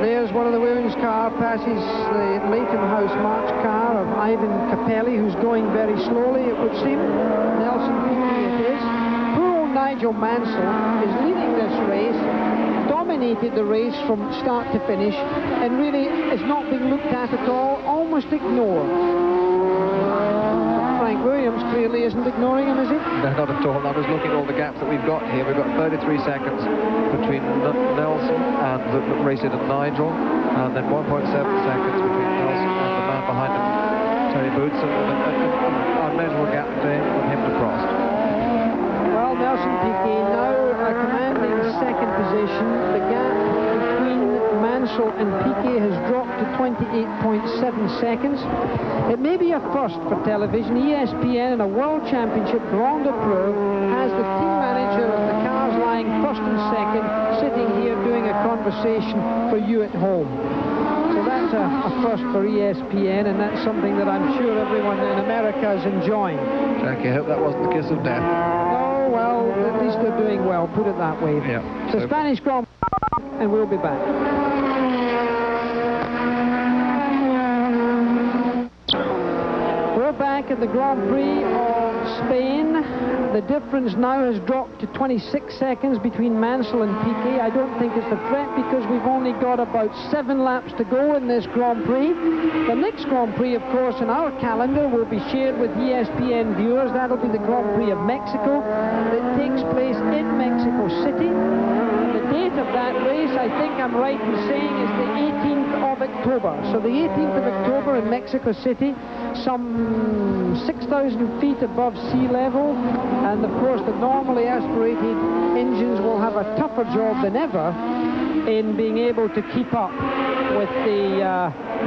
There's one of the Williams car, passes the Leighton House March car of Ivan Capelli, who's going very slowly, it would seem. Nelson Piquet it is. Poor old Nigel Mansell is leading this race, dominated the race from start to finish, and really is not being looked at all, almost ignored. Frank Williams clearly isn't ignoring him, is he? No, not at all. I was looking at all the gaps that we've got here. We've got 33 seconds between Nelson and the race leader Nigel, and then 1.7 seconds between Nelson and the man behind him, Terry Boutsen, and a measurable gap between him to Prost. Well, Nelson Piquet now commanding second position. The gap between Mansell and Piquet has dropped to 28.7 seconds. It may be a first for television. ESPN in a World Championship Grand Prix has the team manager of the cars lying first and second sitting here doing a conversation for you at home. So that's a first for ESPN, and that's something that I'm sure everyone in America is enjoying. Jackie, I hope that wasn't the kiss of death. Well, at least they're doing well, put it that way. Yeah. So Spanish Grand Prix, and we'll be back. We're back at the Grand Prix of Spain. The difference now has dropped to 26 seconds between Mansell and Piquet. I don't think it's a threat because we've only got about 7 laps to go in this Grand Prix. The next Grand Prix, of course, in our calendar will be shared with ESPN viewers. That'll be the Grand Prix of Mexico. It takes place in Mexico City. The date of that race, I think I'm right in saying, is the 18th of October. So the 18th of October in Mexico City, some 6,000 feet above sea level. And of course, the normally aspirated engines will have a tougher job than ever in being able to keep up with the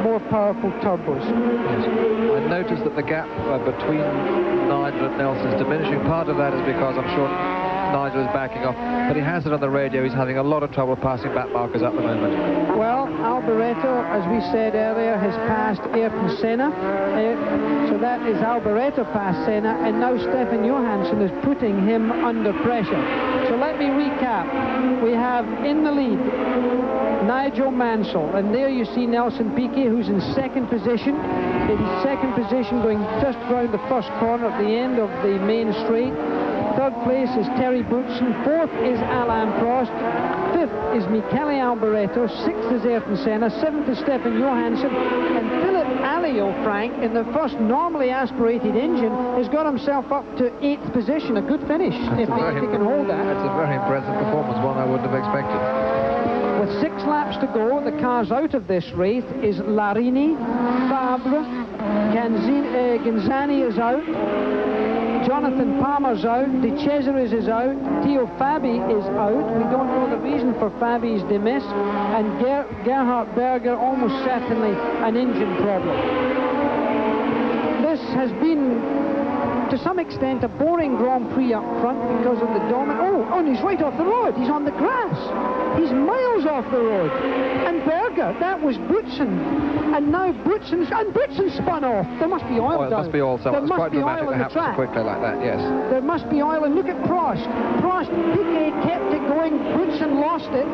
more powerful turbos. Yes. I noticed that the gap between Nigel and Nelson is diminishing. Part of that is because I'm sure Nigel is backing off, but he has it on the radio. He's having a lot of trouble passing back markers at the moment. Well, Alboreto, as we said earlier, has passed Ayrton Senna. So that is Alboreto past Senna, and now Stefan Johansson is putting him under pressure. So let me recap. We have in the lead Nigel Mansell, and there you see Nelson Piquet, who's in second position. In second position, going just round the first corner at the end of the main straight. Third place is Terry Boutsen. Fourth is Alain Prost. Fifth is Michele Alboreto. Sixth is Ayrton Senna. Seventh is Stefan Johansson. And Philip Alliot, Frank, in the first normally aspirated engine, has got himself up to 8th position. A good finish, if he can hold that. That's a very impressive performance, one I wouldn't have expected. With 6 laps to go, the cars out of this race is Larini, Fabre, Genzani is out, Jonathan Palmer's out, De Cesaris is out, Theo Fabi is out. We don't know the reason for Fabi's demise, and Gerhard Berger almost certainly an engine problem. This has been, to some extent, a boring Grand Prix up front because of the dominant. Oh, and he's right off the road. He's on the grass. He's miles off the road. And Berger, that was Boutsen. And now Boutsen spun off. There must be oil down. There must be oil somewhere. It's quite dramatic that happens so quickly like that, yes. There must be oil, and look at Prost. Piquet kept it going. Boutsen lost it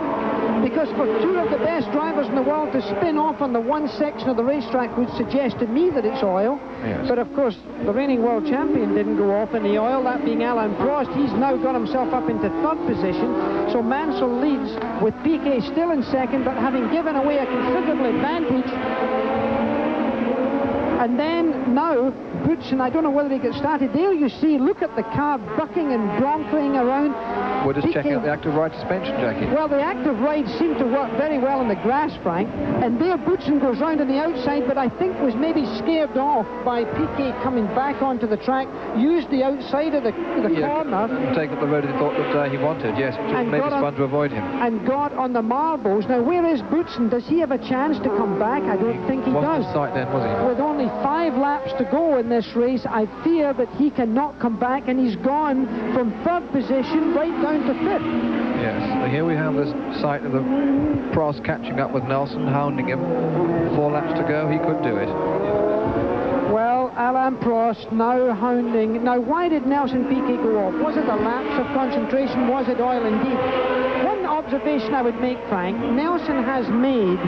because for 2 of the best drivers in the world to spin off on the one section of the racetrack would suggest to me that it's oil. Yes. But of course, the reigning world champion didn't go off in the oil, that being Alain Prost. He's now got himself up into 3rd position. So Mansell leads with Piquet still in second, but having given away a considerable advantage. And then now, Boutsen, I don't know whether he gets started. There you see, look at the car bucking and broncoing around. We're just checking out the active ride suspension, Jackie. Well, the active ride seemed to work very well in the grass, Frank. And there Boutsen goes round on the outside, but I think was maybe scared off by Piquet coming back onto the track, used the outside of the corner. Take up the road he thought that he wanted, yes. It made it fun to avoid him. And got on the marbles. Now, where is Boutsen? Does he have a chance to come back? I don't think he does. Wasn't in sight then, was he? With only 5 laps to go in this race, I fear that he cannot come back, and he's gone from 3rd position right down to 5th. Yes, so here we have the sight of the Prost catching up with Nelson, hounding him. 4 laps to go, he could do it. Well, Alain Prost now hounding. Now, why did Nelson Piquet go off? Was it a lapse of concentration? Was it oil indeed? One observation I would make, Frank, Nelson has made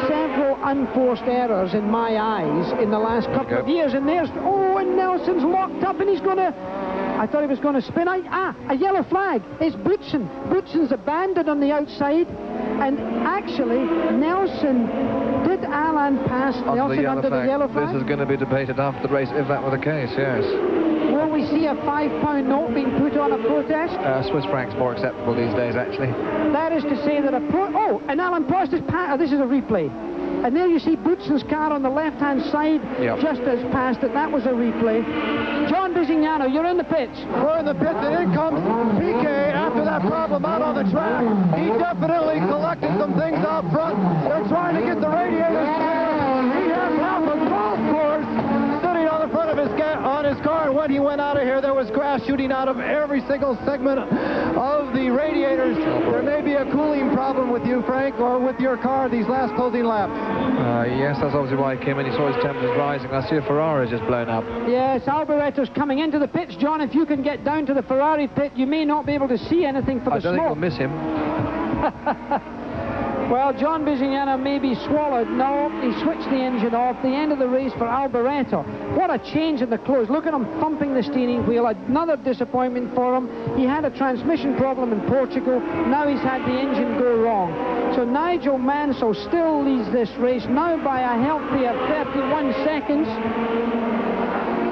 several unforced errors in my eyes in the last couple of years, and there's, and Nelson's locked up and he's going to, I thought he was going to spin. A yellow flag. It's Boutsen. Boutsen's abandoned on the outside, and actually Nelson, did Alain pass Nelson under the yellow flag? This is going to be debated after the race if that were the case, yes. Will we see a £5 note being put on a protest? Swiss francs more acceptable these days, actually. That is to say that and Alain Prost is this is a replay. And there you see Boutsen's car on the left-hand side, just as past it. That was a replay. John Bisignano, you're in the pits. We're in the pits, and in comes Piquet after that problem out on the track. He definitely collected some things out front. They're trying to get the radiators clear. He has half a golf course sitting on the front of his car, and when he went out of here, there was grass shooting out of every single segment of the radiators. There may be a cooling problem with you, Frank, or with your car these last closing laps. Yes, that's obviously why he came in. He saw his temperatures rising. I see a Ferrari just blown up. Yes, Alboretto's coming into the pits. John, if you can get down to the Ferrari pit, you may not be able to see anything for the smoke. I don't think we'll miss him. Well, John Bisignano may be swallowed. No, he switched the engine off. The end of the race for Alboretto. What a change in the close. Look at him thumping the steering wheel. Another disappointment for him. He had a transmission problem in Portugal. Now he's had the engine go wrong. So Nigel Mansell still leads this race now by a healthy 31 seconds.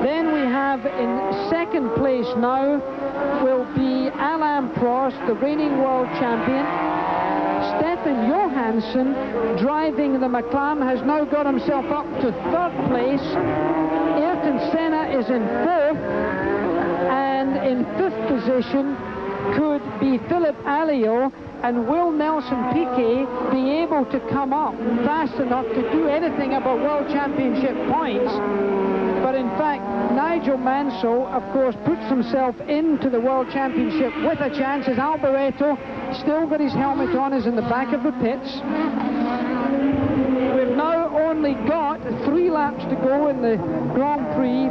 Then we have in 2nd place now will be Alain Prost, the reigning world champion. Stefan Johansson, driving the McLaren, has now got himself up to 3rd place. Ayrton Senna is in 4th, and in 5th position could be Philippe Alliot. And will Nelson Piquet be able to come up fast enough to do anything about World Championship points? But in fact, Nigel Mansell, of course, puts himself into the World Championship with a chance, as Alboretto, still got his helmet on, is in the back of the pits. We've now only got 3 laps to go in the Grand Prix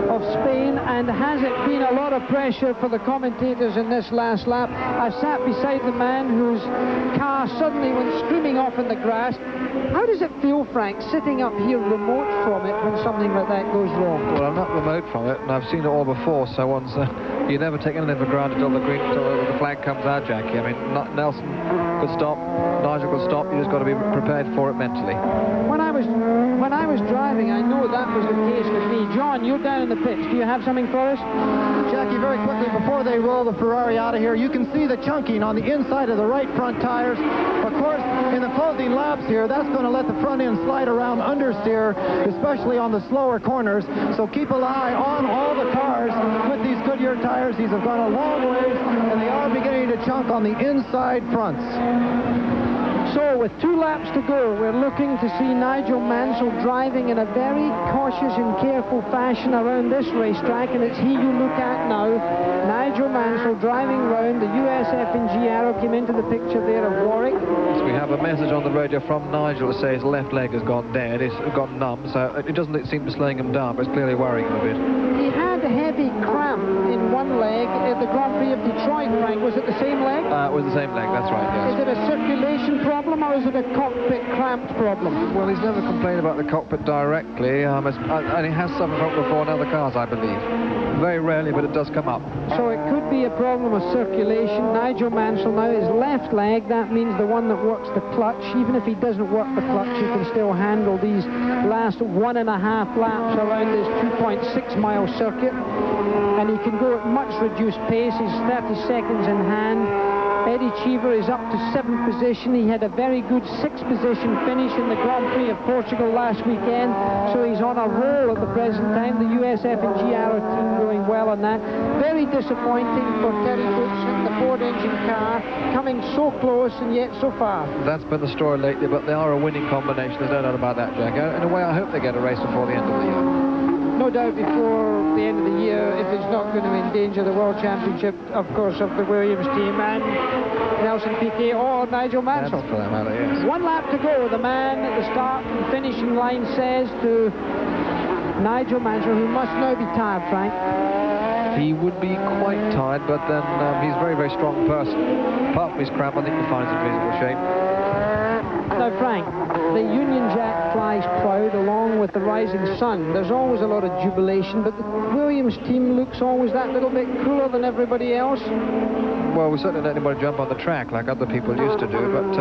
of Spain, and has it been a lot of pressure for the commentators in this last lap? I sat beside the man whose car suddenly went screaming off in the grass. How does it feel, Frank, sitting up here remote from it when something like that goes wrong? Well, I'm not remote from it, and I've seen it all before, so you never take anything for granted until the flag comes out, Jackie. I mean, Nelson could stop, Nigel could stop, you just got to be prepared for it mentally. When I was driving, I know that was the case with me. John, you're down in the pits. Do you have something for us? Jackie, very quickly, before they roll the Ferrari out of here, you can see the chunking on the inside of the right front tires. Of course, in the closing laps here, that's going to let the front end slide around understeer, especially on the slower corners. So keep an eye on all the cars with these Goodyear tires. These have gone a long ways, and they are beginning to chunk on the inside fronts. So with 2 laps to go, we're looking to see Nigel Mansell driving in a very cautious and careful fashion around this racetrack, and it's he you look at now. Nigel Mansell driving round. The US F&G arrow came into the picture there of Warwick. So we have a message on the radio from Nigel to say his left leg has gone dead, it's gone numb, so it doesn't seem to be slowing him down, but it's clearly worrying him a bit. He had heavy cramp in one leg at the Grand Prix of Detroit, Frank. Was it the same leg? It was the same leg, that's right, yes. Is it a circulation problem or is it a cockpit cramp problem? Well, he's never complained about the cockpit directly, and he has suffered from it before in other cars, I believe. Very rarely, but it does come up. So it could be a problem of circulation. Nigel Mansell now, his left leg, that means the one that works the clutch. Even if he doesn't work the clutch, he can still handle these last 1.5 laps around this 2.6-mile circuit. And he can go at much reduced pace. He's 30 seconds in hand. Eddie Cheever is up to 7th position. He had a very good 6th position finish in the Grand Prix of Portugal last weekend, so he's on a roll at the present time. The USF and GR team going well on that. Very disappointing for Terry Goodson, the Ford engine car, coming so close and yet so far. That's been the story lately, but they are a winning combination. There's no doubt about that, Jack. In a way, I hope they get a race before the end of the year. No doubt before the end of the year, if it's not going to endanger the World Championship, of course, of the Williams team and Nelson Piquet or Nigel Mansell. That's for that matter, yes. 1 lap to go. The man at the start and finishing line says to Nigel Mansell, who must now be tired, Frank. He would be quite tired, but then he's a very, very strong person. Apart from his cramp, I think he finds in reasonable shape. Now, Frank, the Union Jack flies proud along with the rising sun. There's always a lot of jubilation, but the Williams team looks always that little bit cooler than everybody else. Well, we certainly don't let anybody jump on the track like other people used to do, but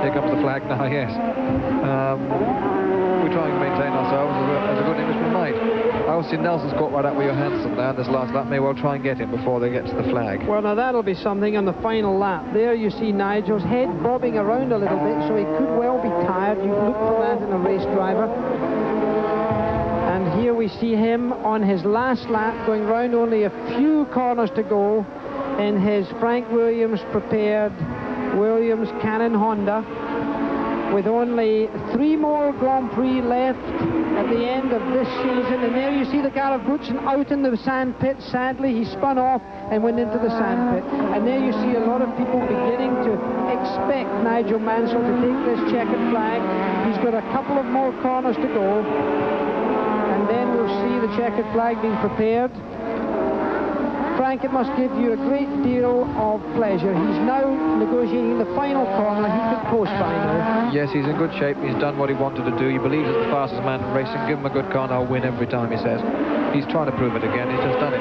here comes the flag now, yes. We try and maintain ourselves as a good Englishman might. I also see Nelson's caught right up with Johansson now in this last lap. May well try and get him before they get to the flag. Well, now that'll be something on the final lap. There you see Nigel's head bobbing around a little bit, so he could well be tired. You look for that in a race driver. And here we see him on his last lap, going round only a few corners to go in his Frank Williams prepared Williams Cannon Honda, with only 3 more Grand Prix left at the end of this season. And there you see the car of Goodson out in the sand pit. Sadly, he spun off and went into the sand pit. And there you see a lot of people beginning to expect Nigel Mansell to take this checkered flag. He's got a couple of more corners to go, and then we'll see the checkered flag being prepared. Frank, it must give you a great deal of pleasure. He's now negotiating the final corner. He could post by now. Yes, he's in good shape. He's done what he wanted to do. He believes he's the fastest man in racing. Give him a good car and I'll win every time, he says. He's trying to prove it again. He's just done it.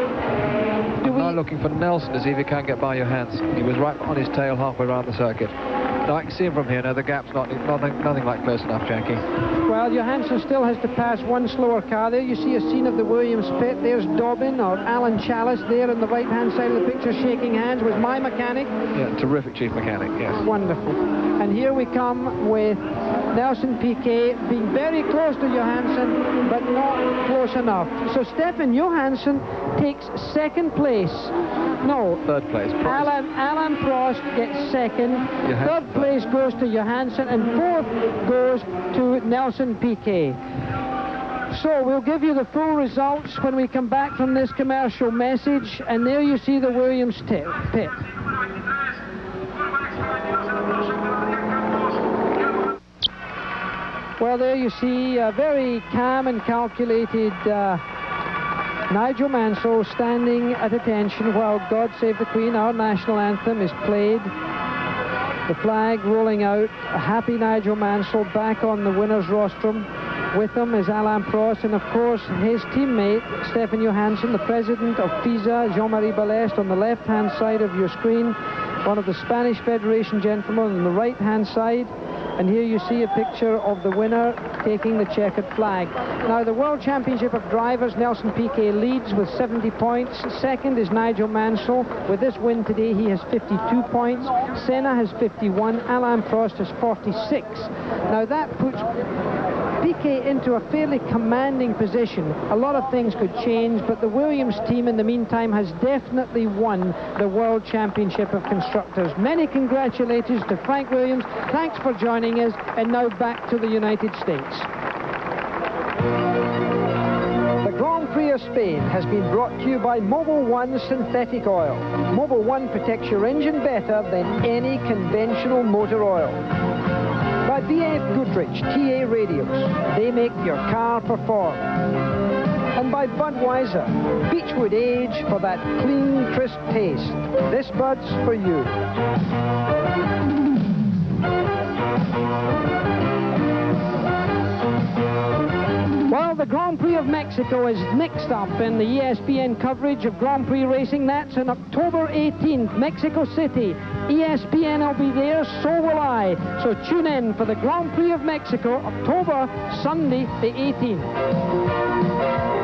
I'm now looking for Nelson to see if he can get by Johansson. He was right on his tail halfway around the circuit. Now I can see him from here. Now the gap's nothing like close enough, Jackie. Well, Johansson still has to pass one slower car. There you see a scene of the Williams pit. There's Dobbin or Alan Chalice there on the right-hand side of the picture shaking hands with my mechanic. Yeah, terrific chief mechanic, yes. Wonderful. And here we come with Nelson Piquet being very close to Johansson, but not close enough. So Stefan Johansson takes 2nd place. No. 3rd place. Alan Prost gets 2nd. 3rd place goes to Johansson, and 4th goes to Nelson Piquet. So we'll give you the full results when we come back from this commercial message. And there you see the Williams pit. Well, there you see a very calm and calculated Nigel Mansell standing at attention while God Save the Queen, our national anthem, is played. The flag rolling out. A happy Nigel Mansell back on the winner's rostrum. With him is Alain Prost, and of course his teammate Stefan Johansson, the president of FISA, Jean-Marie Balest, on the left-hand side of your screen. One of the Spanish Federation gentlemen on the right-hand side. And here you see a picture of the winner taking the checkered flag. Now, the World Championship of Drivers, Nelson Piquet leads with 70 points. 2nd is Nigel Mansell. With this win today, he has 52 points. Senna has 51. Alain Prost has 46. Now, that puts Piquet into a fairly commanding position. A lot of things could change, but the Williams team in the meantime has definitely won the World Championship of Constructors. Many congratulations to Frank Williams. Thanks for joining us, and now back to the United States. The Grand Prix of Spain has been brought to you by Mobil 1 Synthetic Oil. Mobil 1 protects your engine better than any conventional motor oil. By BF Goodrich TA Radios, they make your car perform. And by Budweiser, Beechwood Age for that clean, crisp taste. This Bud's for you. Well, the Grand Prix of Mexico is next up in the ESPN coverage of Grand Prix racing. That's on October 18th, Mexico City. ESPN will be there, so will I. So tune in for the Grand Prix of Mexico, October, Sunday the 18th.